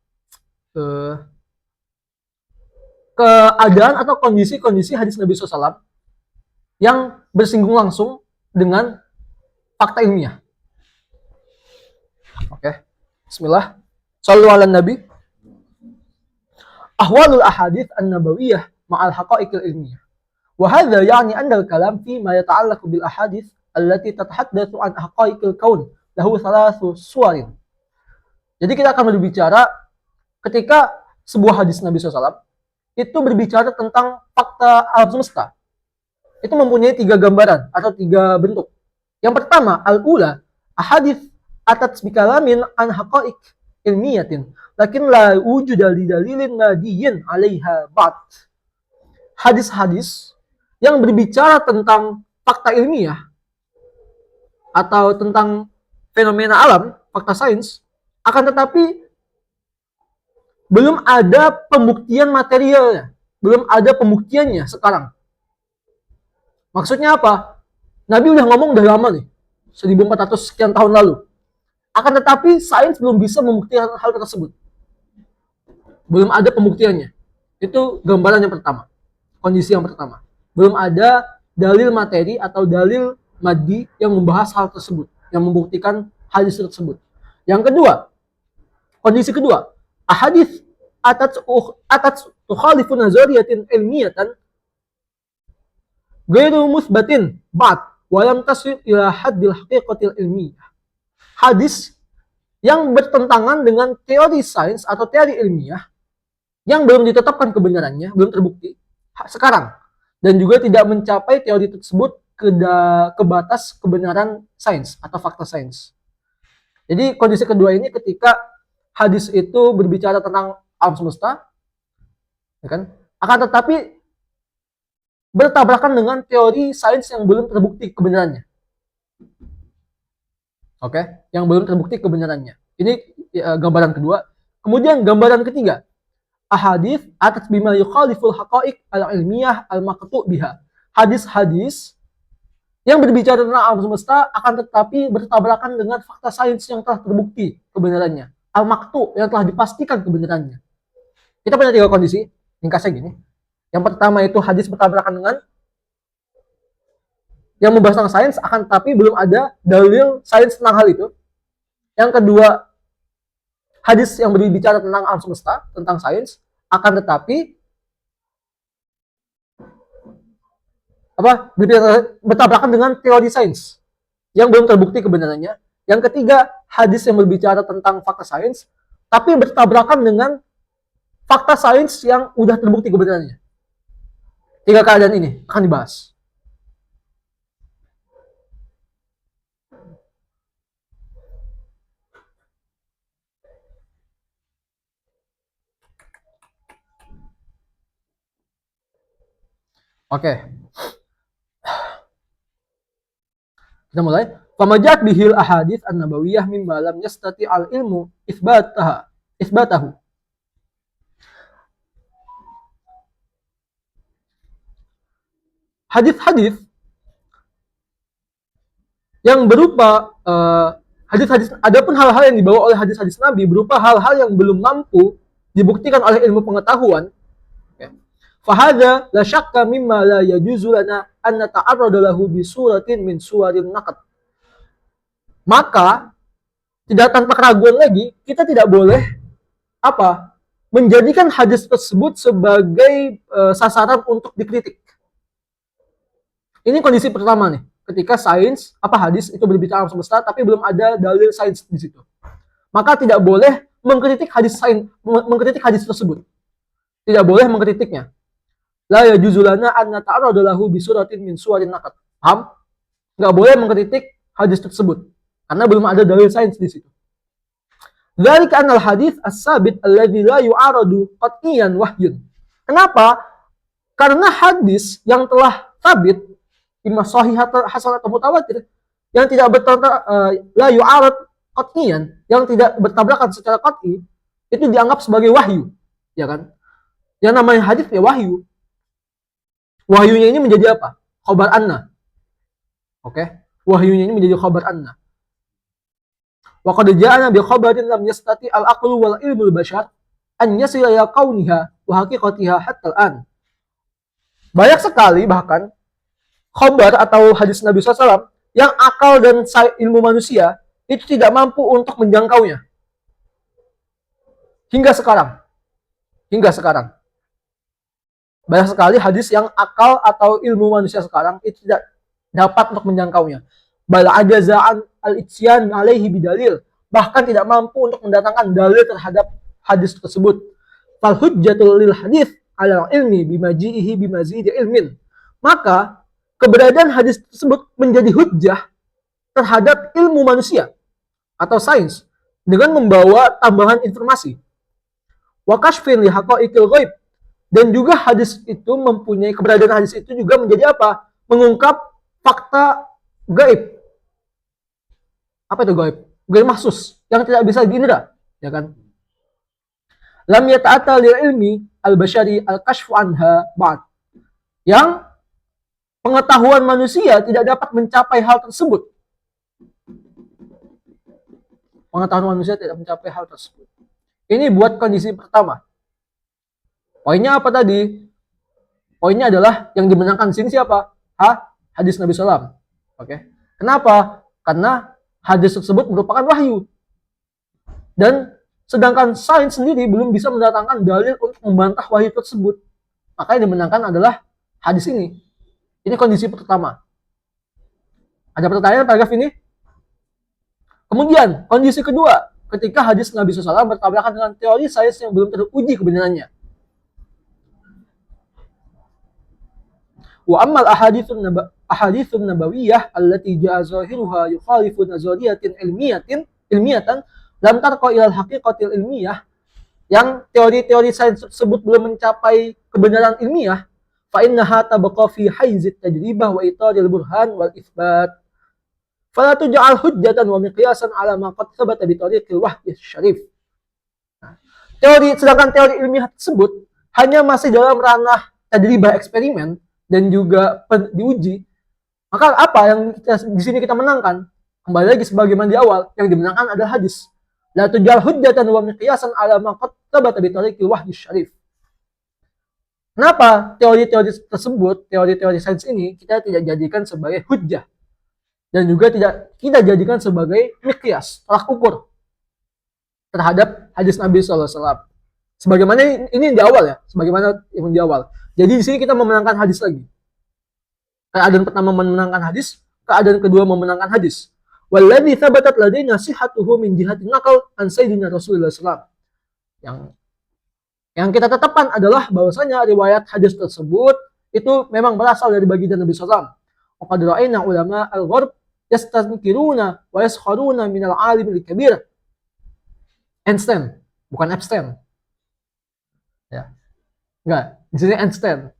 keadaan atau kondisi-kondisi hadis Nabi SAW yang bersinggung langsung dengan fakta ilmiah. Bismillah. Shallu ala Nabi. Ahwalul ahadits an-nabawiyah ma'al haqa'iqil ilmiyah. Wa hadza yani anna al-kalam fi ma yata'allaqu bil ahadits allati tatahaddatsu an haqa'iqil kaun lahu thalathu suwarin. Jadi kita akan berbicara ketika sebuah hadis Nabi SAW itu berbicara tentang fakta alam semesta. Itu mempunyai 3 gambaran atau 3 bentuk. Yang pertama, al-ula, ahadits atat bikalamin an haqa'iq ilmiyatin, lakin la wujuda li dalilin madiyin 'alaiha ba'd. Hadis-hadis yang berbicara tentang fakta ilmiah atau tentang fenomena alam, fakta sains, akan tetapi belum ada pembuktian materialnya, belum ada pembuktiannya sekarang. Maksudnya apa? Nabi udah ngomong udah lama nih, 1400 sekian tahun lalu. Akan tetapi sains belum bisa membuktikan hal tersebut. Belum ada pembuktiannya. Itu gambaran yang pertama. Kondisi yang pertama. Belum ada dalil materi atau dalil maddi yang membahas hal tersebut, yang membuktikan hadis tersebut. Yang kedua, kondisi kedua, ahadits atat tukhalifu nazariyatin ilmiyatan ghairu musbatin ba'd wa lam tasil ila haddil haqiqatil ilmiyah. Hadis yang bertentangan dengan teori sains atau teori ilmiah yang belum ditetapkan kebenarannya, belum terbukti sekarang, dan juga tidak mencapai teori tersebut ke batas kebenaran sains atau fakta sains. Jadi kondisi kedua ini ketika hadis itu berbicara tentang alam semesta, ya kan? Akan tetapi bertabrakan dengan teori sains yang belum terbukti kebenarannya. Yang belum terbukti kebenarannya. Ini gambaran kedua. Kemudian gambaran ketiga, ahadits atas bima yukhaliful haqa'iq al-ilmiyah al-maqtu' biha. Hadis-hadis yang berbicara tentang alam semesta akan tetapi bertabrakan dengan fakta sains yang telah terbukti kebenarannya. Al-maqtu' yang telah dipastikan kebenarannya. Kita punya 3 kondisi, ringkasnya gini. Yang pertama itu hadis bertabrakan dengan yang membahas tentang sains, akan tetapi belum ada dalil sains tentang hal itu. Yang kedua, hadis yang berbicara tentang alam semesta, tentang sains, akan tetapi bertabrakan dengan teori sains yang belum terbukti kebenarannya. Yang ketiga, hadis yang berbicara tentang fakta sains, tapi bertabrakan dengan fakta sains yang udah terbukti kebenarannya. 3 keadaan ini akan dibahas. Oke. Kita mulai. Famajat bihil ahadits an-nabawiyah mimma lam yastati al-ilmu isbatahu. Hadis-hadis yang berupa hadis-hadis, adapun hal-hal yang dibawa oleh hadis-hadis Nabi berupa hal-hal yang belum mampu dibuktikan oleh ilmu pengetahuan. Fahadha la syakka mimma la yajuzu lana an nata'arrada lahu bi suratin min suwarin naqd. Maka tidak tanpa keraguan lagi kita tidak boleh menjadikan hadis tersebut sebagai sasaran untuk dikritik. Ini kondisi pertama nih, ketika sains hadis itu berbicara alam semesta tapi belum ada dalil sains di situ. Maka tidak boleh mengkritik hadis tersebut. Tidak boleh mengkritiknya. La yajuzu lana an nata'arrada lahu bi suratin min suwarin naqd. Paham? Enggak boleh mengkritik hadis tersebut karena belum ada dalil sains di situ. Dzalika anal hadis as-sabit alladzi la yu'aradu qat'iyan wahyun. Kenapa? Karena hadis yang telah sabit imma sahih hasan atau mutawatir yang tidak la yu'arad qat'iyan, yang tidak bertabrakan secara qat'i, itu dianggap sebagai wahyu, ya kan? Yang namanya hadis ya wahyu. Wahyunya ini menjadi apa? Khabar anna. Oke? Wahyunya ini menjadi khabar anna. Wa qad ja'ana bi khabarin lam yastati al-aqlu wal ilmu al-bashar an yasila ila kauniha wa haqiqatiha hatta al-an. Banyak sekali bahkan khabar atau hadis Nabi SAW yang akal dan ilmu manusia itu tidak mampu untuk menjangkaunya. Hingga sekarang. Banyak sekali hadis yang akal atau ilmu manusia sekarang itu tidak dapat untuk menjangkaunya. Bal ajaza'an al-itsyan alaihi bidalil, bahkan tidak mampu untuk mendatangkan dalil terhadap hadis tersebut. Fal hujjatul lil hadis ala ilmi bimaji'ihi bimazidi ilmin. Maka keberadaan hadis tersebut menjadi hujjah terhadap ilmu manusia atau sains dengan membawa tambahan informasi. Wa kashfin li haqa'iqil ghaib, dan juga hadis itu mempunyai keberadaan hadis itu juga menjadi mengungkap fakta gaib. Apa itu gaib? Gaib mahsus yang tidak bisa diindra, ya kan? Lam yata'ata lil ilmi al-bashari al-kashfu anha ba'd. Yang pengetahuan manusia tidak dapat mencapai hal tersebut. Pengetahuan manusia tidak mencapai hal tersebut. Ini buat kondisi pertama. Poinnya apa tadi? Poinnya adalah yang dimenangkan di sini siapa? Hadis Nabi SAW. Oke. Kenapa? Karena hadis tersebut merupakan wahyu. Dan sedangkan sains sendiri belum bisa mendatangkan dalil untuk membantah wahyu tersebut. Maka yang dimenangkan adalah hadis ini. Ini kondisi pertama. Ada pertanyaan paragraf ini? Kemudian, kondisi kedua, ketika hadis Nabi SAW bertabrakan dengan teori sains yang belum teruji kebenarannya. Wa ammal ahaditsun nabawiyah allati ja'a zahiruha yukhalifu nazariyatin ilmiyatan lam tarqa ila al-haqiqatil ilmiyah, yang teori-teori sains tersebut belum mencapai kebenaran ilmiah, fa innaha tabqa fi haizit tajribah wa itaril burhan wal itsbat. Fala tuj'al hujjatan wa miqyasan ala ma qad thabata bi tariqil wahyi syarif. Sedangkan teori ilmiah tersebut hanya masih dalam ranah tajribah eksperimen dan juga diuji. Maka apa yang di sini kita menangkan? Kembali lagi sebagaimana di awal, yang dimenangkan adalah hadis. La tujal hujjatan wa miqyasan ala ma qad thabata bi tariqil wahyi syarif. Kenapa teori-teori tersebut, teori-teori sains ini kita tidak jadikan sebagai hujjah dan juga tidak kita jadikan sebagai miqyas, tolak ukur terhadap hadis Nabi SAW. Sebagaimana ini di awal ya, sebagaimana yang di awal. Jadi di sini kita memenangkan hadis lagi. Keadaan pertama memenangkan hadis, keadaan kedua memenangkan hadis. Walladzi thabatat ladaina sihhatuhu min jihati naqal an sayyidina Rasulullah sallallahu yang kita tetapkan adalah bahwasanya riwayat hadis tersebut itu memang berasal dari baginda Nabi sallallahu alaihi wasallam. Wa qad ra'ayna ulama al-gharb yastankiruna wa yaskharuna min al-alim al-kabir. Einstein, bukan Epstein. Ya. Enggak, di sini Einstein.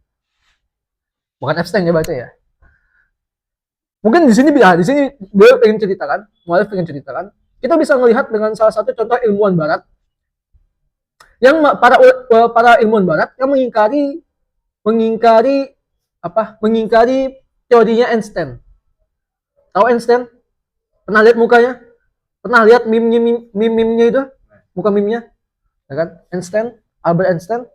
Bukan Epstein ya baca ya. Mungkin di sini beliau pengen ceritakan, mualif pengen ceritakan, kita bisa melihat dengan salah satu contoh ilmuwan barat yang para ilmuwan barat yang mengingkari teorinya Einstein. Tahu Einstein? Pernah lihat mukanya? Pernah lihat meme-nya itu? Muka meme-nya? Ya kan? Einstein, Albert Einstein.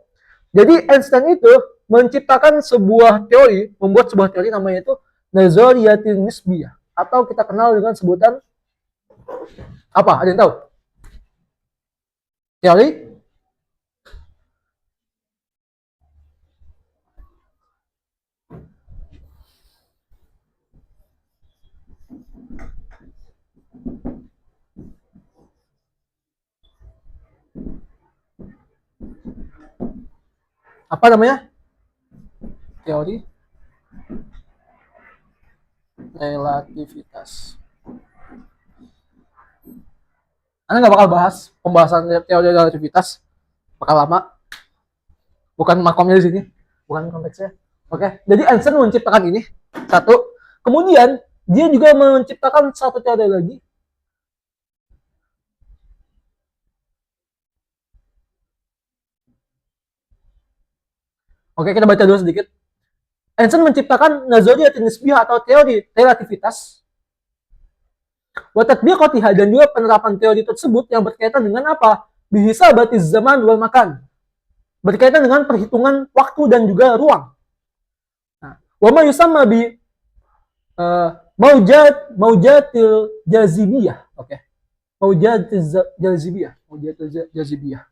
Jadi Einstein itu menciptakan membuat sebuah teori namanya itu nazariyatin nisbiyah, atau kita kenal dengan sebutan apa? Ada yang tahu? Teori apa namanya? Teori relativitas. Anda nggak bakal bahas pembahasan teori relativitas, bakal lama. Bukan makomnya di sini, bukan konteksnya. Oke, jadi Einstein menciptakan ini satu. Kemudian dia juga menciptakan satu teori lagi. Oke, kita baca dulu sedikit. Einstein menciptakan nazariyatin nisbiyah atau teori relativitas. Wa tatbiqatiha, dan juga penerapan teori tersebut yang berkaitan dengan apa? Bihisabatiz zaman wal makan. Berkaitan dengan perhitungan waktu dan juga ruang. Wa ma yusamma bi maujatil jazibiyah. Oke. Maujatil jazibiyah.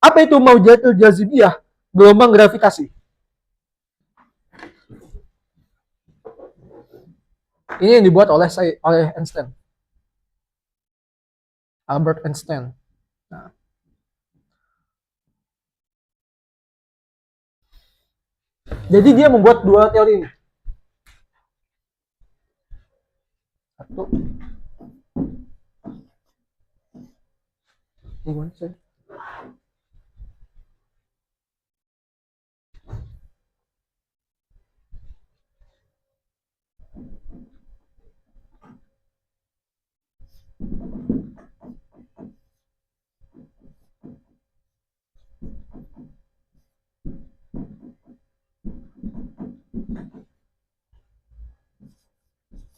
Apa itu maujatil jazibiyah? Gelombang gravitasi. Ini yang dibuat oleh Einstein. Albert Einstein. Nah. Jadi dia membuat dua teori ini. Satu. Gimana sih?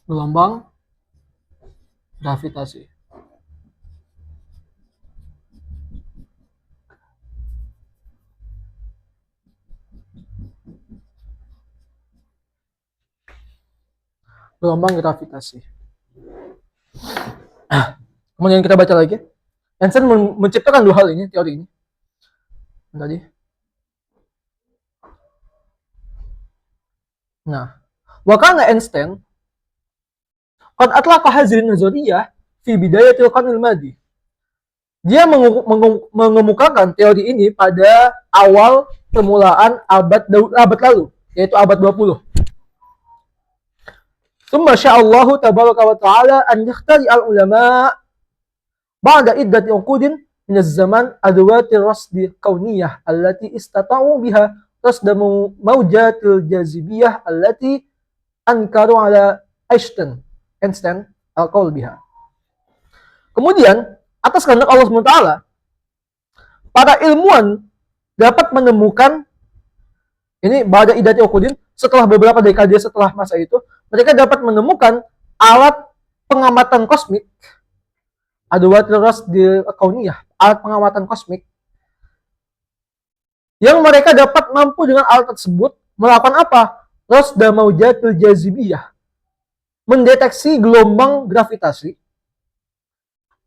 Gelombang gravitasi. Gelombang gravitasi. Kemudian kita baca lagi. Einstein menciptakan dua hal ini, teori ini. Tadi. Nah, wakana Einstein qad atlaqa hadhihi an-nazariyah fi bidayatil qarn al-madi. Dia mengemukakan teori ini pada awal permulaan abad lalu, yaitu abad 20. Tsumma sya'allahu tabaraka wa ta'ala an yakhtari al-ulama ba'da iddati uqudin min az-zaman adawati rasdi kauniyah allati istata'u biha rasda mawjatil jazibiyah allati ankaru ala Einstein al-qaul biha. Kemudian atas kehendak Allah SWT, para ilmuwan dapat menemukan ini ba'da iddati uqudin, setelah beberapa dekade setelah masa itu, mereka dapat menemukan alat pengamatan kosmik, adawatil rasdi kauniyah, alat pengamatan kosmik, yang mereka dapat mampu dengan alat tersebut melakukan apa? Rasda maujatil jazibiyah, mendeteksi gelombang gravitasi,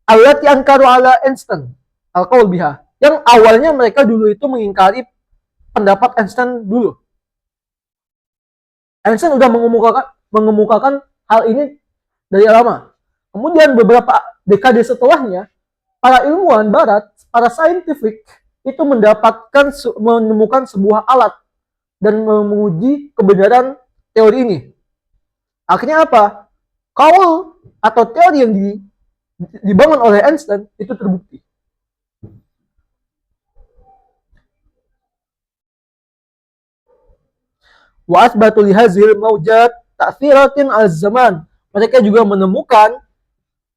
allati ankaru ala Einstein al-qaul biha, yang awalnya mereka dulu itu mengingkari pendapat Einstein dulu. Einstein sudah mengemukakan hal ini dari lama. Kemudian beberapa dekade setelahnya, para ilmuwan barat, para scientific itu menemukan sebuah alat dan menguji kebenaran teori ini. Akhirnya apa? Kaul atau teori yang dibangun oleh Einstein itu terbukti. Wa asbatu li hazil maujat ta'thiratin al-zaman. Mereka juga menemukan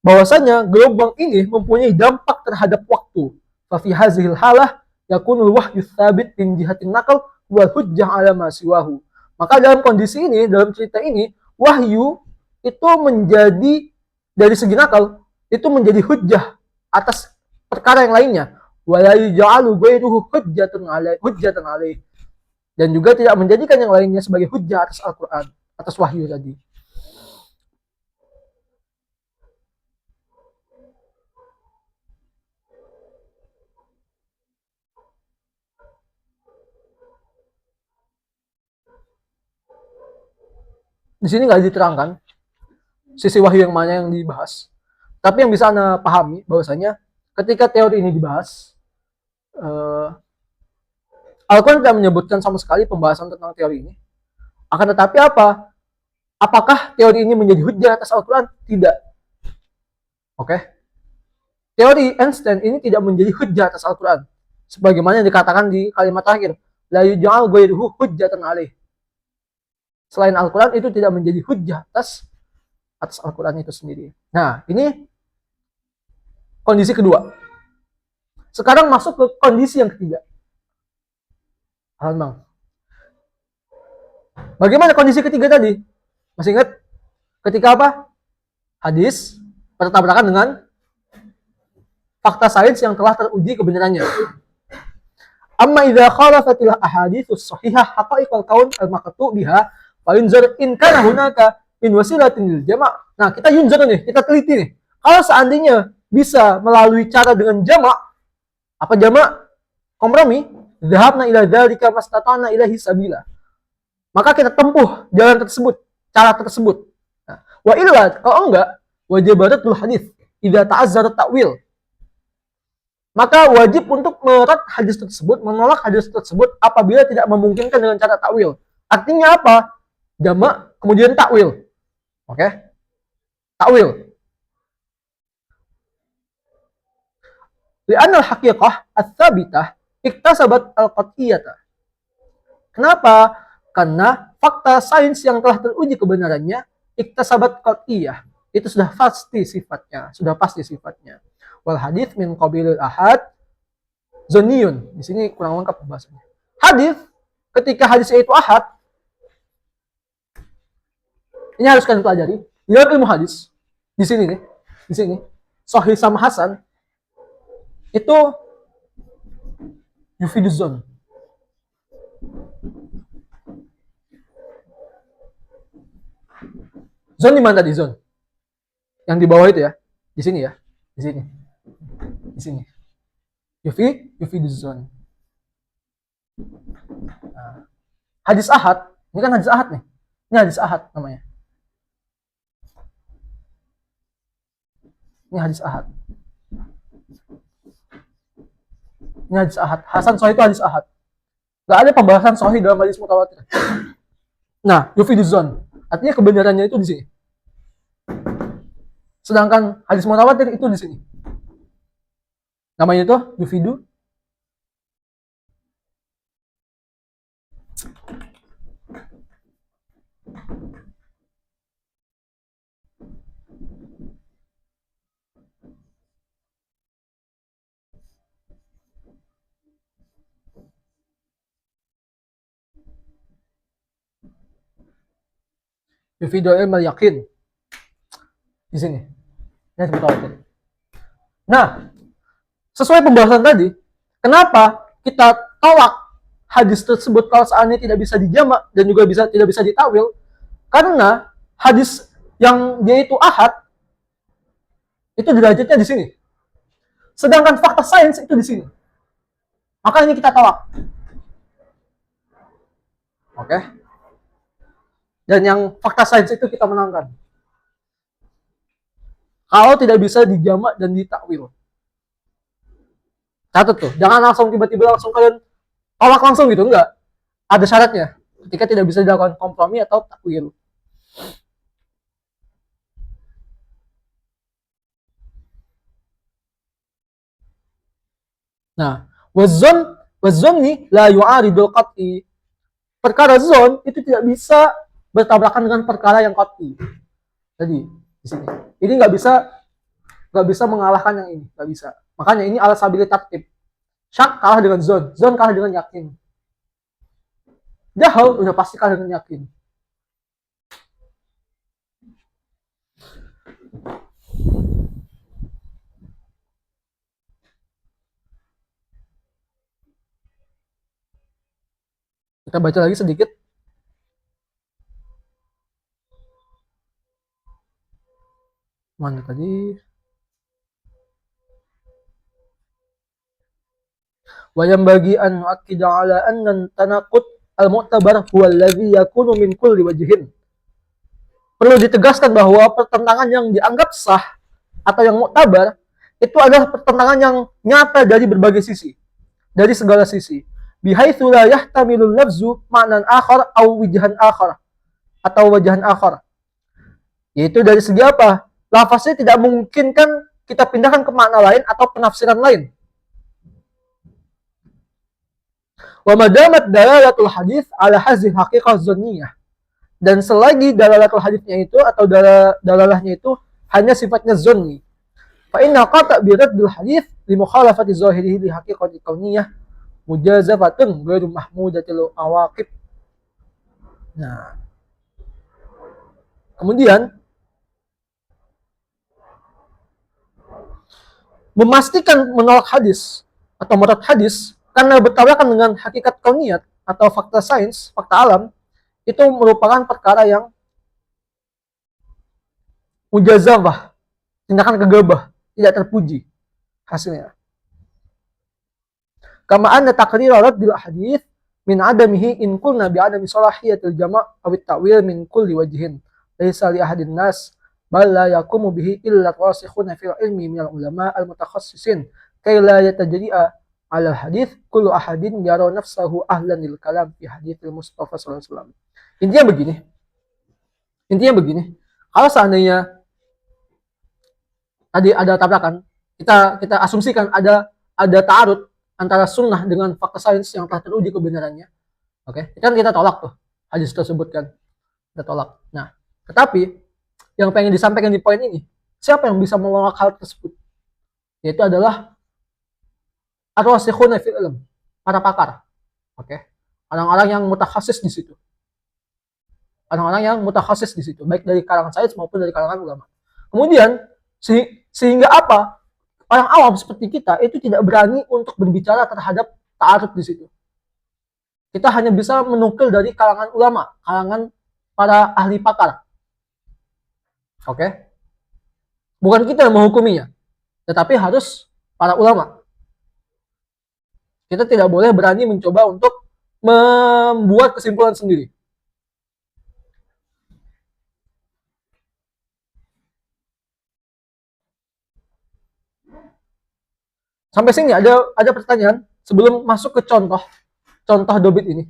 bahwasanya gelombang ini mempunyai dampak terhadap waktu. Fa fi hazil halah yakunul wahyu tsabit min jihatin naql wal hujjah ala ma siwahu. Maka dalam kondisi ini, dalam cerita ini, wahyu itu menjadi dari segi nakal itu menjadi hujjah atas perkara yang lainnya. Wala yaj'alu ghairuhu hujjatan alaih. Dan juga tidak menjadikan yang lainnya sebagai hujjah atas Al-Quran, atas wahyu tadi. Di sini nggak diterangkan sisi wahyu yang mana yang dibahas. Tapi yang bisa Anda pahami bahwasanya ketika teori ini dibahas, Al-Quran tidak menyebutkan sama sekali pembahasan tentang teori ini. Akan tetapi apa? Apakah teori ini menjadi hujjah atas Al-Quran? Tidak. Oke. Teori Einstein ini tidak menjadi hujjah atas Al-Quran. Sebagaimana yang dikatakan di kalimat terakhir. La yuj'al ghairuhu hujjatan alaih. Selain Al-Quran itu tidak menjadi hujjah atas Al-Quran itu sendiri. Nah, ini kondisi kedua. Sekarang masuk ke kondisi yang ketiga. Bang. Bagaimana kondisi ketiga tadi? Masih ingat? Ketika apa? Hadis bertabrakan dengan fakta sains yang telah teruji kebenarannya. Amma idza khalafatil ahaditsus sahihah haqa'iqal kaun al-maqtu' biha fa yunzar in kana hunaka min wasilatin lil jama'. Nah, kita yunzar nih, kita teliti nih. Kalau seandainya bisa melalui cara dengan jama', apa jama'? Kompromi, dhahabna ila dzalika mastata'na ilahi sabila. Maka kita tempuh jalan tersebut, cara tersebut. Nah, wa illa kalau enggak, wajibaratul hadis idza ta'azzara ta'wil. Maka wajib untuk merat hadis tersebut, menolak hadis tersebut apabila tidak memungkinkan dengan cara takwil. Artinya apa? Jamak kemudian takwil. Oke? Takwil. Li'anna al-haqiqah ats-tsabitah iktasabat al-qat'iyata. Kenapa? Karena fakta sains yang telah teruji kebenarannya iktasabat qat'iyah. Itu sudah pasti sifatnya, Wal hadits min qabilil ahad zoniyun. Di sini kurang lengkap bahasanya. Hadis ketika hadisnya itu ahad, ini harus kalian pelajari. Di dalam ilmu hadis, di sini, Sahih sama Hasan itu yufiduz zon. Zon di mana tadi zon? Yang di bawah itu ya, di sini ya, di sini. Yufiduz zon. Nah, hadis ahad, ini kan hadis ahad nih. Ini hadis ahad namanya. Ini hadis ahad. Ini hadis ahad. Hasan Sahih itu hadis ahad. Gak ada pembahasan Sahih dalam hadis mutawatir. Nah, yufiduz zon. Artinya kebenarannya itu di sini. Sedangkan hadis mutawatir itu di sini. Namanya itu yufidu yufidu ilmal yakin. Di sini. Ini hadis mutawatir. Nah, sesuai pembahasan tadi, kenapa kita tolak hadis tersebut kalau seandainya tidak bisa dijamak dan juga tidak bisa ditawil? Karena hadis yang dia itu ahad itu derajatnya di sini. Sedangkan fakta sains itu di sini. Maka ini kita tolak. Oke. Dan yang fakta sains itu kita menangkan. kalau tidak bisa dijamak dan ditakwil. Catat tuh, jangan langsung tiba-tiba langsung kalian tolak langsung gitu, enggak. Ada syaratnya. Ketika tidak bisa dilakukan kompromi atau takwil. Nah, wazon nih la yu'aridul qat'i. Perkara zon itu tidak bisa bertabrakan dengan perkara yang qat'i. Jadi di sini. Ini nggak bisa mengalahkan yang ini, nggak bisa. Makanya ini ala sabili tartib. Syak kalah dengan zon kalah dengan yakin. Jahal udah pasti kalah dengan yakin. Kita baca lagi sedikit. Mana tadi? Wayam bagi an nu'akkida ala anna tanaqud al-mu'tabar huwa alladhi yakunu min kulli wajhin. Perlu ditegaskan bahwa pertentangan yang dianggap sah atau yang mu'tabar itu adalah pertentangan yang nyata dari berbagai sisi, dari segala sisi. Bihaitsu la yahtamilul lafzu ma'nan akhar aw wajhan akhar atau wajahan akhar. Yaitu dari segi apa? Lafaznya tidak memungkinkan kita pindahkan ke makna lain atau penafsiran lain. Wa madamat dalalatul hadis ala hazil haqiqah zanniyah. Dan selagi dalalatul hadisnya itu atau dalalahnya itu hanya sifatnya zanni. Fa inna qata' bi raddil hadis li mukhalafati zahirihi li haqiqati kauniyah mujazafatun ghairu mahmudatil awaqib. Nah, kemudian memastikan menolak hadis atau murad hadis karena bertabrakan dengan hakikat kauniyat atau fakta sains, fakta alam, itu merupakan perkara yang mujazafah, tindakan gegabah, tidak terpuji hasilnya. Kama anna taqrir raddil hadis min adamihi in qulna bi adami salahiyatil jama' aw at-ta'wil min kulli wajhin laysa li ahadin nas bal la yaqumu bihi illa rasikhuna fil ilmi minal ulama al-mutakhassisin kay la yatajri'a ala hadis kullu ahadin yara nafsahu ahlan lil kalam fi haditsil Mustafa sallallahu alaihi wasallam. Intinya begini. Kalau seandainya tadi ada tabrakan, kita asumsikan ada ta'arud antara sunnah dengan fakta sains yang telah teruji kebenarannya. Oke, kan kita tolak tuh hadis tersebut kan. Kita tolak. Nah, tetapi yang pengen disampaikan di poin ini, siapa yang bisa menolak hal tersebut? Yaitu adalah ar-rasikhuna fil ilm, para pakar. Oke. Orang-orang yang mutakhasis di situ. Orang-orang yang mutakhasis di situ, baik dari kalangan sains maupun dari kalangan ulama. Kemudian sehingga apa? Orang awam seperti kita itu tidak berani untuk berbicara terhadap ta'arud di situ. Kita hanya bisa menukil dari kalangan ulama, kalangan para ahli pakar. Oke? Bukan kita yang menghukuminya, tetapi harus para ulama. Kita tidak boleh berani mencoba untuk membuat kesimpulan sendiri. Sampai sini ada pertanyaan sebelum masuk ke contoh dobit ini.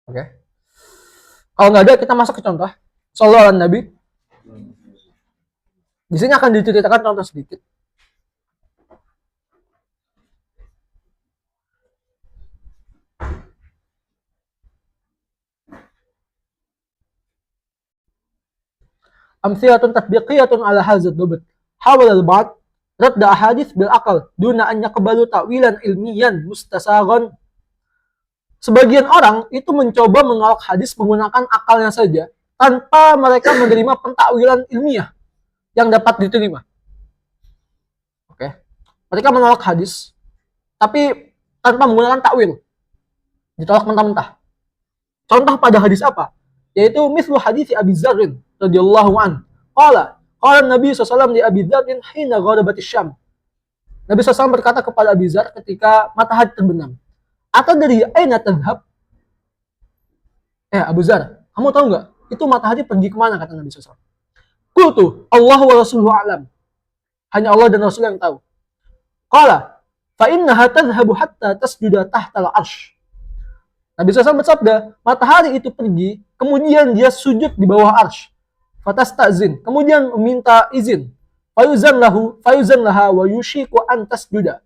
Oke. Kalau nggak ada, kita masuk ke contoh. Shallallahu alaihi Nabi. Di sini akan diceritakan contoh sedikit. Amthilatun tatbiqiyatun ala hadzal dobit. Hawal al-ba'd radda ahadits bil aqal duna an yaqbalu ta'wilan ilmiyan mustasagon. Sebagian orang itu mencoba menolak hadis menggunakan akalnya saja tanpa mereka menerima pentakwilan ilmiah yang dapat diterima. Oke. Mereka menolak hadis tapi tanpa menggunakan takwil. Ditolak mentah-mentah. Contoh pada hadis apa? Yaitu mislu hadis Abi Dzar radhiyallahu an. Qala Nabi SAW di Abi Dzar hina gharabatis Syam. Nabi SAW berkata kepada Abi Dzar ketika matahari terbenam. Atau dari aina tadhhab? Abu Dzar, kamu tahu nggak? Itu matahari pergi kemana, kata Nabi SAW. Qultu Allah wa rasuluhu a'lam. Hanya Allah dan Rasul yang tahu. Qala fa innaha tadhhabu hatta tasjuda tahta al-'arsy. Nabi SAW bersabda, matahari itu pergi, kemudian dia sujud di bawah arsy. Fatastazin, kemudian meminta izin. Fayuzan laha wa yushiku an tasjuda.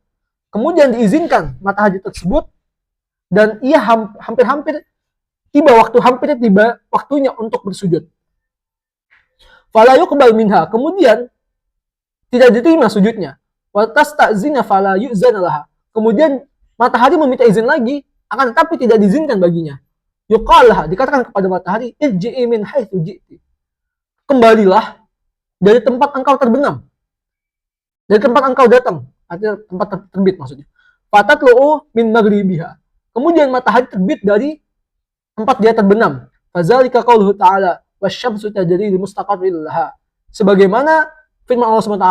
Kemudian diizinkan matahari tersebut dan ia hampir tiba waktunya untuk bersujud. Fala yuqbal minha, kemudian tidak diterima sujudnya. Wa tastazina fala yu'zan laha. Kemudian matahari meminta izin lagi, akan tetapi tidak diizinkan baginya. Yuqal laha, dikatakan kepada matahari, irji'i min haitsu ji'ti. Kembalilah dari tempat engkau terbenam. Dari tempat engkau datang, artinya tempat terbit maksudnya. Fatatlu'u min maghribiha. Kemudian matahari terbit dari tempat dia terbenam. Fadzalika qauluhu ta'ala wasyamsu tajri li mustaqarrin laha. Sebagaimana firman Allah SWT,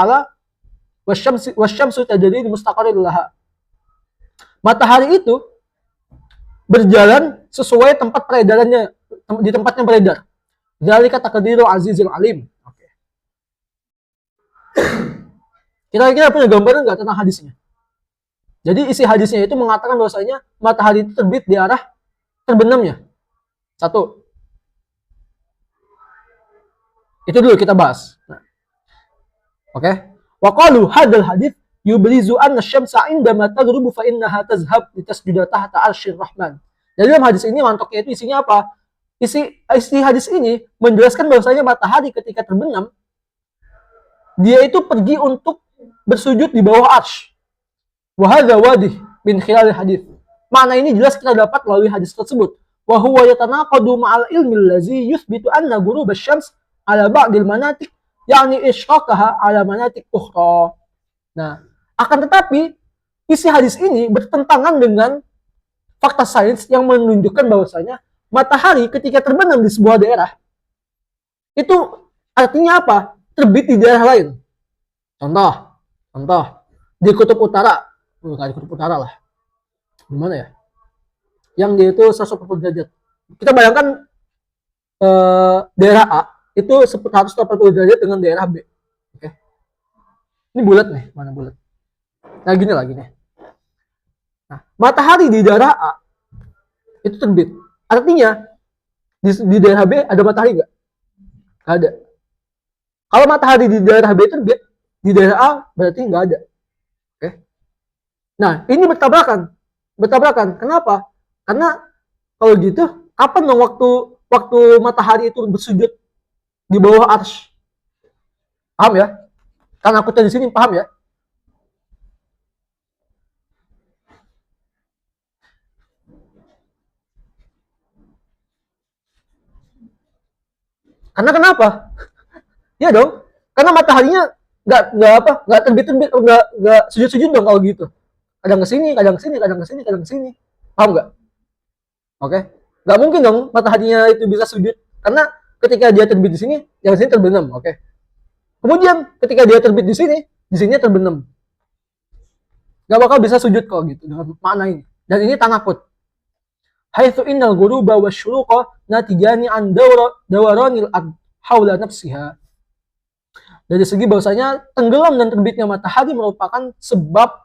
wasyamsu tajri li mustaqarrin laha. Matahari itu berjalan sesuai tempat peredarannya, di tempatnya beredar. Dzalika taqdiru azizil alim. Oke. Kira-kira punya gambaran nggak tentang hadisnya? Jadi isi hadisnya itu mengatakan bahwasanya matahari itu terbit di arah terbenamnya. Satu. Itu dulu kita bahas. Nah. Oke. Wa qalu hadzal hadits yubrizu anna asy-syamsa 'indama taghrubu fa innaha tazhab litasjuda tahta 'arsyir rahman. Jadi dalam hadis ini mantoknya itu isinya apa? Isi hadis ini menjelaskan bahwasanya matahari ketika terbenam dia itu pergi untuk bersujud di bawah arsy. Wa hadza wadih min khilal hadis. Makna ini jelas kita dapat melalui hadis tersebut. Wa huwa yatanaqadu ma'al ilmi allazi yuthbitu anna ghurub asy-syams ala ba'dil manatik yakni isyraqaha ala manatik ukhra. Nah, akan tetapi isi hadis ini bertentangan dengan fakta sains yang menunjukkan bahwasanya matahari ketika terbenam di sebuah daerah itu artinya apa? Terbit di daerah lain. Contoh di kutub utara, bukan di kutub utara lah. Gimana ya? Yang dia itu 180 derajat. Kita bayangkan daerah A itu 180 derajat dengan daerah B. Oke. Ini bulat nih, mana bulat? Nah, gini lagi nih. Nah, matahari di daerah A itu terbit. Artinya di daerah B ada matahari nggak? Nggak ada. Kalau matahari di daerah B terbit, di daerah A berarti nggak ada. Oke. Nah, ini bertabrakan. Kenapa? Karena kalau gitu, kapan dong waktu matahari itu bersujud di bawah arsy? Paham ya? Karena aku di sini paham ya? Karena kenapa? Ya dong. Karena mataharinya nggak terbit, nggak sujud dong kalau gitu. Kadang ke sini. Paham nggak? Oke. Nggak mungkin dong mataharinya itu bisa sujud. Karena ketika dia terbit di sini, yang sini terbenam. Oke. Kemudian ketika dia terbit di sini terbenam. Nggak bakal bisa sujud kalau gitu dengan makna ini. Dan ini tanakut. Haitsu innal ghuruba wasyuruqa natijani an dawaranil ard haula nafsiha. Dari segi bahwasanya tenggelam dan terbitnya matahari merupakan sebab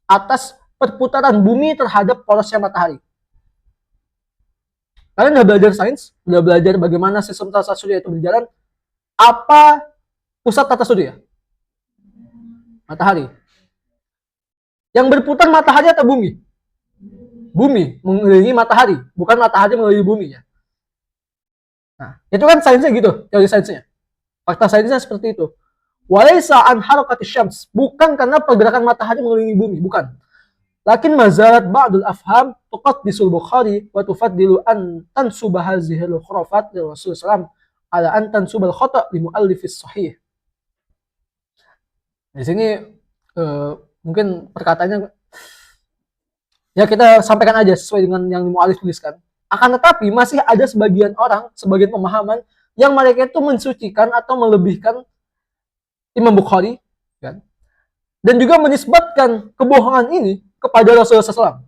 atas perputaran bumi terhadap porosnya matahari. Kalian udah belajar sains, udah belajar bagaimana sistem tata surya itu berjalan. Apa pusat tata surya? Matahari. Yang berputar matahari atau bumi? Bumi mengelilingi matahari, bukan matahari mengelilingi bumi ya. Nah, itu kan sainsnya gitu, teori sainsnya. Fakta sainsnya seperti itu. Walaysa an harakatis syams, bukan karena pergerakan matahari mengelilingi bumi, bukan. Lakin mazalat ba'dul afham tuqaddisul Bukhari wa tufaddilu an tansuba hazihil khurafat li Rasulullah SAW ala an tansubal khata' li muallifis sahih. Di sini mungkin perkataannya ya kita sampaikan aja sesuai dengan yang mu'alif tuliskan. Akan tetapi masih ada sebagian orang, sebagian pemahaman yang mereka itu mensucikan atau melebihkan Imam Bukhari, kan? Dan juga menisbatkan kebohongan ini kepada Rasulullah SAW.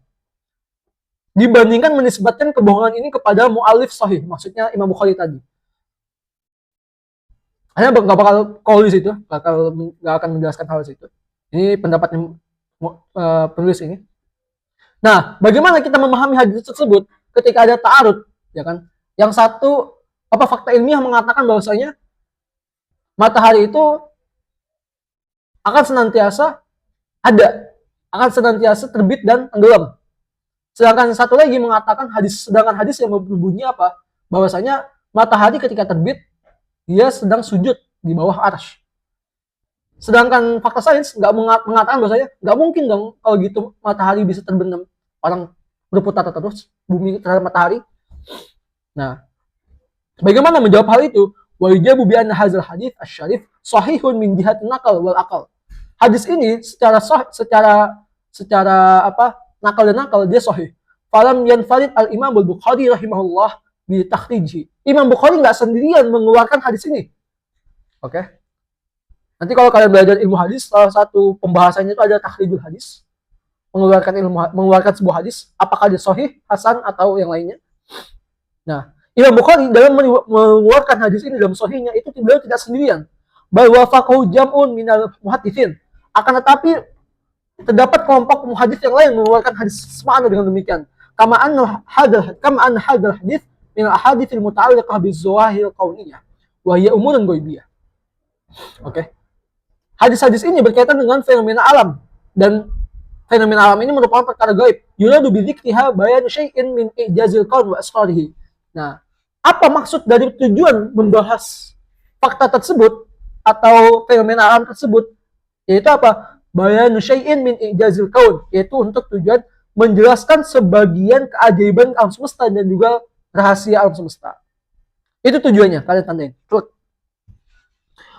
Dibandingkan menisbatkan kebohongan ini kepada mu'alif sahih, maksudnya Imam Bukhari tadi. Hanya nggak bakal call di situ, nggak akan menjelaskan hal itu. Ini pendapatnya penulis ini. Nah, bagaimana kita memahami hadis tersebut ketika ada ta'arud, ya kan? Yang satu, fakta ilmiah mengatakan bahwasanya matahari itu akan senantiasa ada, akan senantiasa terbit dan tenggelam. Sedangkan satu lagi mengatakan sedangkan hadis yang berbunyi apa? Bahwasanya matahari ketika terbit dia sedang sujud di bawah arsy. Sedangkan fakta sains nggak mengatakan bahwasanya nggak mungkin dong kalau gitu matahari bisa terbenam, orang berputar terus bumi terhadap matahari. Nah, bagaimana menjawab hal itu? Wa yujabu bi anna hadzal hadits asy-syarif sahihun min jihati naqal wal aqal. Hadis ini secara nakal dan nakal dia sahih. Falam yanfarid al-Imam al-Bukhari rahimahullah bi takhriji. Imam Bukhari nggak sendirian mengeluarkan hadis ini. Oke. Nanti kalau kalian belajar ilmu hadis, salah satu pembahasannya itu ada takhrijul hadis. Mengeluarkan sebuah hadis, apakah dia sahih, hasan atau yang lainnya. Nah, Imam Bukhari dalam mengeluarkan hadis ini dalam sahihnya itu beliau tidak sendirian. Bal wafaqahu jam'un minal muhadditsin. Akan tetapi terdapat kelompok muhadits yang lain mengeluarkan hadis semakna dengan demikian. Kama anna hadzal hadits min al-ahaditsil muta'alliqah biz-zawahir qauniyah wa hiya umurun ghaibiyah. Oke. Hadis-hadis ini berkaitan dengan fenomena alam, dan fenomena alam ini merupakan perkara gaib. Yuradu bi dzikriha bayan syai'in min ijazil qaul wa asrarihi. Nah, apa maksud dari tujuan membahas fakta tersebut atau fenomena alam tersebut? Yaitu apa? Bayanu syai'in min ijazil kaun, yaitu untuk tujuan menjelaskan sebagian keajaiban alam semesta dan juga rahasia alam semesta. Itu tujuannya, kalian tandain.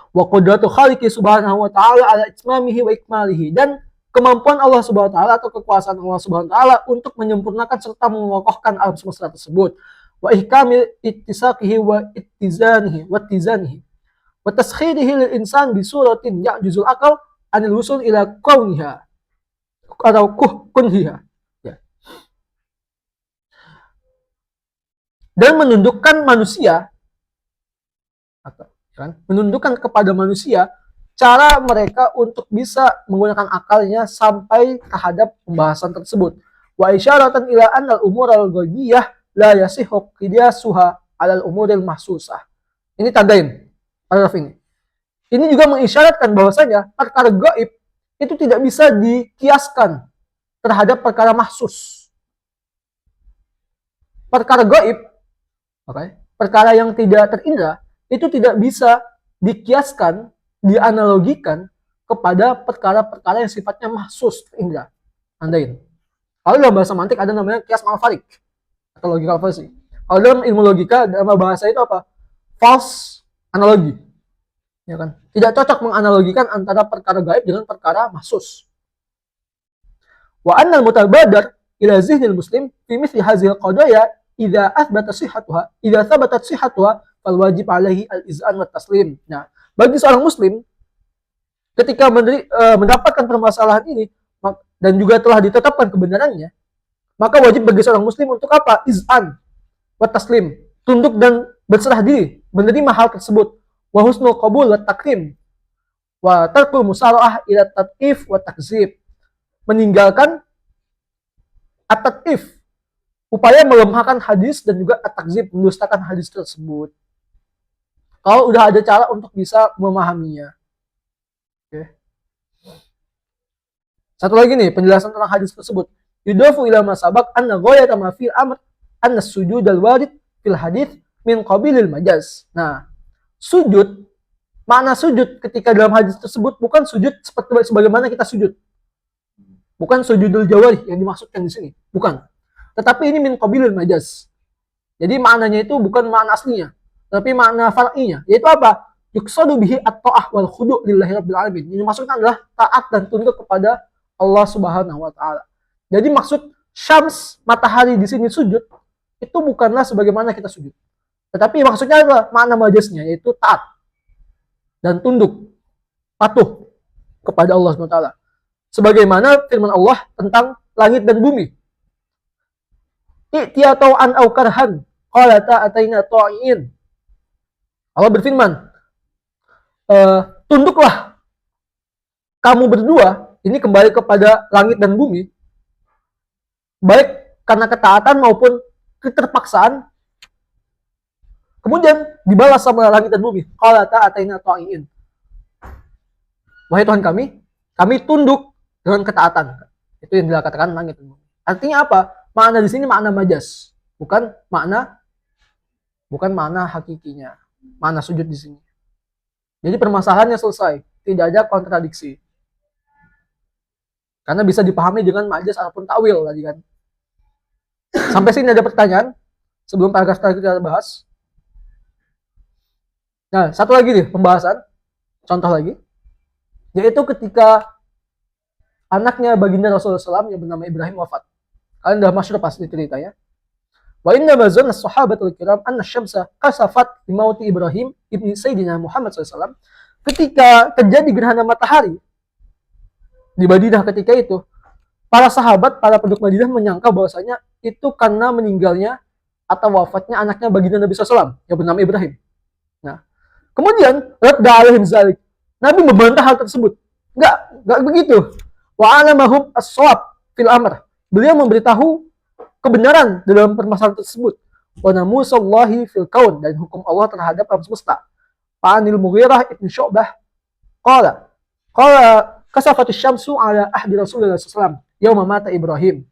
Wa qudratu khaliqi subhanahu wa ta'ala ala itmamihi wa ikmalihi, dan kemampuan Allah subhanahu wa ta'ala atau kekuasaan Allah subhanahu wa ta'ala untuk menyempurnakan serta mengokohkan alam semesta tersebut. Wa ihkamil ittisaqihi wa ittizanihi wa taskhirihi lil insan bi suratin ya'juzul aqal anil wusul ila kauniha atau kunhiha, ya. Dan menundukkan manusia menundukkan kepada manusia cara mereka untuk bisa menggunakan akalnya sampai terhadap pembahasan tersebut. Wa isyaratan ila annal umur al-ghaibiyah la yasihhu qiyasuha 'alal umuril mahsusah. Ini tandain paragraf ini. Ini juga mengisyaratkan bahwasanya perkara gaib itu tidak bisa dikiaskan terhadap perkara mahsus. Perkara gaib, perkara yang tidak terindra, itu tidak bisa dikiaskan, dianalogikan kepada perkara-perkara yang sifatnya mahsus, terindra. Tandain. Kalau dalam bahasa mantik ada namanya kias malfarik atau logical fallacy. Kalau dalam ilmu logika, dalam bahasa itu apa? False analogi. Ya kan? Tidak cocok menganalogikan antara perkara gaib dengan perkara mahsus. Wa annal mutabadar ila zihnil muslim fi mithli hadhihi al-qadaya idza thabatat sihhatuha fal wajib alaihi al-iz'an wa taslim. Nah, bagi seorang muslim ketika mendapatkan permasalahan ini dan juga telah ditetapkan kebenarannya, maka wajib bagi seorang muslim untuk apa? Iz'an wa taslim, tunduk dan berserah diri, menerima hal tersebut. Wa husnul qabul wa takrim wa tarkul musara'ah ila tat'if wa takzib, meninggalkan at-tat'if, upaya melemahkan hadis, dan juga at-takzib, mendustakan hadis tersebut. Kalau udah ada cara untuk bisa memahaminya. Oke. Satu lagi nih, penjelasan tentang hadis tersebut. Yudafu ila ma sabaq anna ghayata ma fil amr anna sujud al-warid fil hadis min qabilil majaz. Nah, sujud, makna sujud ketika dalam hadis tersebut bukan sujud seperti sebagaimana kita sujud. Bukan sujudul jawari yang dimaksudkan di sini, bukan. Tetapi ini min qabilil majaz. Jadi maknanya itu bukan makna aslinya, tapi makna far'inya, yaitu apa? Yuqsadu bihi at-ta'ah wal khudu' lillahi rabbil alamin. Ini maksudnya adalah taat dan tunduk kepada Allah Subhanahu wa taala. Jadi maksud syams, matahari di sini sujud itu bukanlah sebagaimana kita sujud. Tetapi maksudnya adalah makna majaznya, yaitu taat dan tunduk, patuh kepada Allah SWT. Sebagaimana firman Allah tentang langit dan bumi. I'tiya tau'an aw karhan, qalata ataina ta'iin. Allah berfirman, tunduklah kamu berdua, ini kembali kepada langit dan bumi, baik karena ketaatan maupun keterpaksaan, kemudian dibalas sama langit dan bumi. Qala ta'ataina ta'iin. Wahai Tuhan kami tunduk dengan ketaatan. Itu yang dikatakan langit dan bumi. Artinya apa? Makna di sini makna majas, bukan makna hakikinya. Makna sujud di sini. Jadi permasalahannya selesai, tidak ada kontradiksi. Karena bisa dipahami dengan majas ataupun takwil tadi kan. Sampai sini ada pertanyaan sebelum paragraf tadi kita bahas. Nah, satu lagi nih pembahasan, contoh lagi, yaitu ketika anaknya baginda Rasulullah SAW yang bernama Ibrahim wafat. Kalian udah masyhur pasti ceritanya. Wa inna mazanna sahabatul kiram anna syamsa kasafat limauti Ibrahim ibni Sayyidina Muhammad SAW. Ketika terjadi gerhana matahari di Madinah ketika itu, para sahabat, para penduduk Madinah menyangka bahwasanya itu karena meninggalnya atau wafatnya anaknya baginda Nabi SAW yang bernama Ibrahim. Nah, kemudian radda alaihim zalik. Nabi membantah hal tersebut. Enggak begitu. Wa alamahum as-shawab fil amr. Beliau memberitahu kebenaran dalam permasalahan tersebut. Wa namusallahi fil kaun, dan hukum Allah terhadap alam semesta. Fa'anil Mughirah ibn Syu'bah qala kasafatus syamsu ala ahdi Rasulullah SAW yauma mata Ibrahim.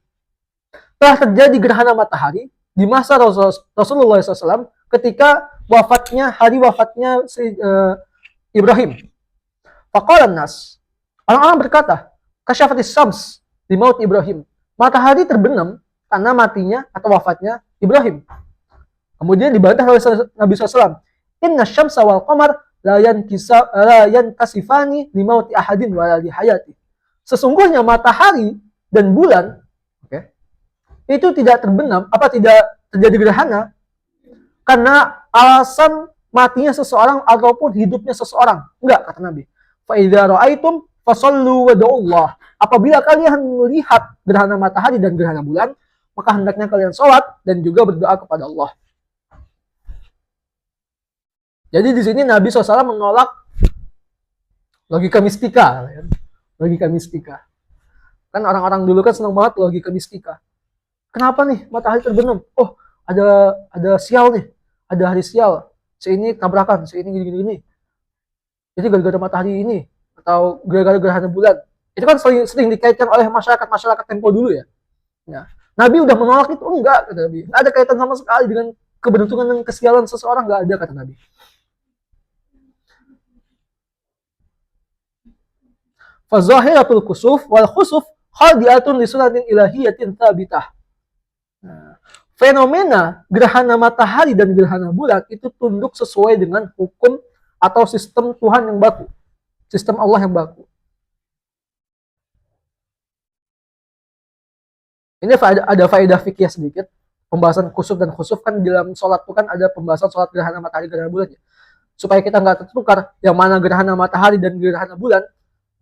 Telah terjadi gerhana matahari di masa Rasulullah SAW ketika hari wafatnya Ibrahim. Faqala nas, orang-orang berkata, kasyafatis syams di maut Ibrahim. Matahari terbenam karena matinya atau wafatnya Ibrahim. Kemudian dibantah oleh Nabi SAW. Inna syamsa wal qamar la yankasifani li mauti ahadin wala li hayati. Sesungguhnya matahari dan bulan, itu tidak terbenam, tidak terjadi gerhana karena alasan matinya seseorang ataupun hidupnya seseorang. Enggak, kata Nabi. Fa idza ra'aitum fasallu wad'ullah. Apabila kalian melihat gerhana matahari dan gerhana bulan, maka hendaknya kalian sholat dan juga berdoa kepada Allah. Jadi di sini Nabi SAW menolak logika mistika. Logika mistika. Kan orang-orang dulu kan senang banget logika mistika. Kenapa nih matahari terbenam? Oh, ada sial nih. Ada hari sial. Si ini tabrakan, si ini gini-gini. Jadi gara-gara matahari ini atau gara-gara gerhana bulan. Itu kan sering dikaitkan oleh masyarakat tempo dulu ya. Nah, Nabi udah menolak itu. Enggak, kata Nabi. Nggak ada kaitan sama sekali dengan keberuntungan dan kesialan seseorang. Nggak ada, kata Nabi. Fazahiratul kusuf wal khusuf khadiatun li sunatin ilahiyatin thabitah. Nah, fenomena gerhana matahari dan gerhana bulan itu tunduk sesuai dengan hukum atau sistem Tuhan yang baku. Sistem Allah yang baku. Ini ada faedah fikih sedikit. Pembahasan kusuf dan khusuf kan di dalam sholat itu kan ada pembahasan sholat gerhana matahari gerhana bulan. Supaya kita nggak tertukar yang mana gerhana matahari dan gerhana bulan,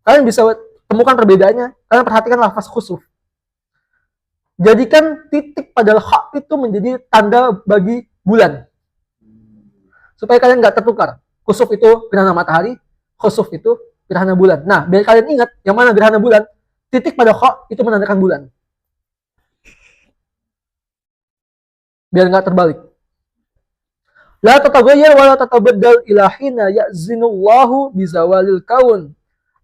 kalian bisa temukan perbedaannya. Kalian perhatikan lafaz khusuf. Jadikan titik pada hak itu menjadi tanda bagi bulan. Supaya kalian nggak tertukar. Khusuf itu gerhana matahari, khusuf itu gerhana bulan. Nah, biar kalian ingat yang mana gerhana bulan, titik pada hak itu menandakan bulan. Biar nggak terbalik. La tataghayyar wa la tatabaddal ilahina ya'zinullahu bizawalil kaun.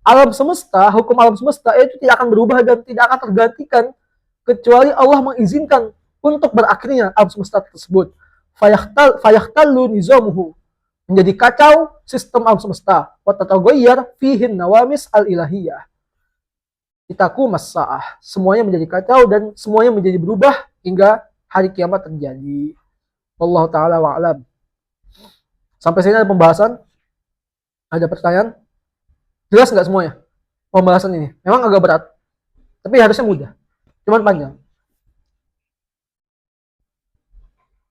Alam semesta, hukum alam semesta itu tidak akan berubah dan tidak akan tergantikan kecuali Allah mengizinkan untuk berakhirnya alam semesta tersebut. Fayahtallu nizamuhu. Menjadi kacau sistem alam semesta. Wa tataghayyar fihin nawamis al-ilahiyah. Itaku masa'ah. Semuanya menjadi kacau dan semuanya menjadi berubah hingga hari kiamat terjadi. Wallahu ta'ala wa'alam. Sampai sini ada pembahasan? Ada pertanyaan? Jelas nggak semuanya? Pembahasan ini. Memang agak berat. Tapi harusnya mudah. Cuman panjang.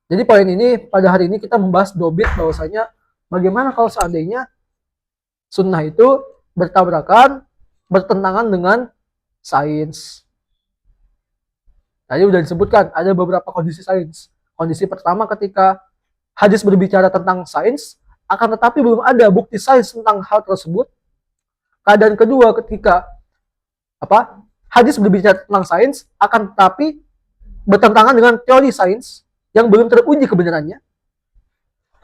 Jadi poin ini, pada hari ini kita membahas dobit bahwasanya bagaimana kalau seandainya sunnah itu bertabrakan, bertentangan dengan sains. Tadi udah disebutkan ada beberapa kondisi sains. Kondisi pertama ketika hadis berbicara tentang sains, akan tetapi belum ada bukti sains tentang hal tersebut. Keadaan kedua, ketika hadis berbicara tentang sains, akan tetapi bertentangan dengan teori sains yang belum teruji kebenarannya.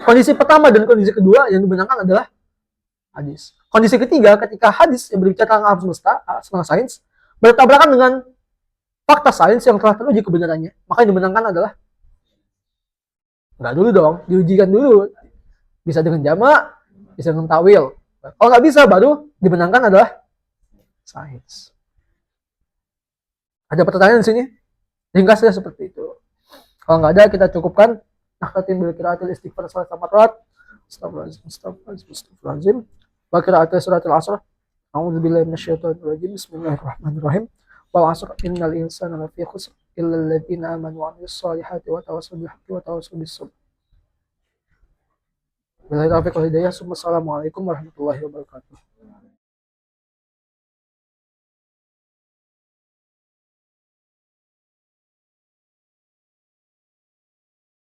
Kondisi pertama dan kondisi kedua yang dibenarkan adalah hadis. Kondisi ketiga, ketika hadis yang berbicara tentang alam semesta, tentang sains, bertabrakan dengan fakta sains yang telah teruji kebenarannya, maka yang dibenarkan adalah enggak dulu dong, diujikan dulu. Bisa dengan jamak, bisa dengan tawil. Kalau nggak bisa, baru dibenarkan adalah sains. Ada pertanyaan di sini? Ringkasnya seperti itu. Kalau nggak ada, kita cukupkan. Naktatim bil qiraatil istighfar salat amarat. Astagfirullahaladzim. Wa qiraatil suratil asr. A'udzubillahi minasyaitonir rajim. Bismillahirrahmanirrahim. Wal 'asr innal insana lafi khusr illa alladziina aamanu wa 'amilus shalihati wa tawassaw bil haqqi wa tawassaw bis sabr. Billahi taufiq wal hidayah. Assalamualaikum warahmatullahi wabarakatuh.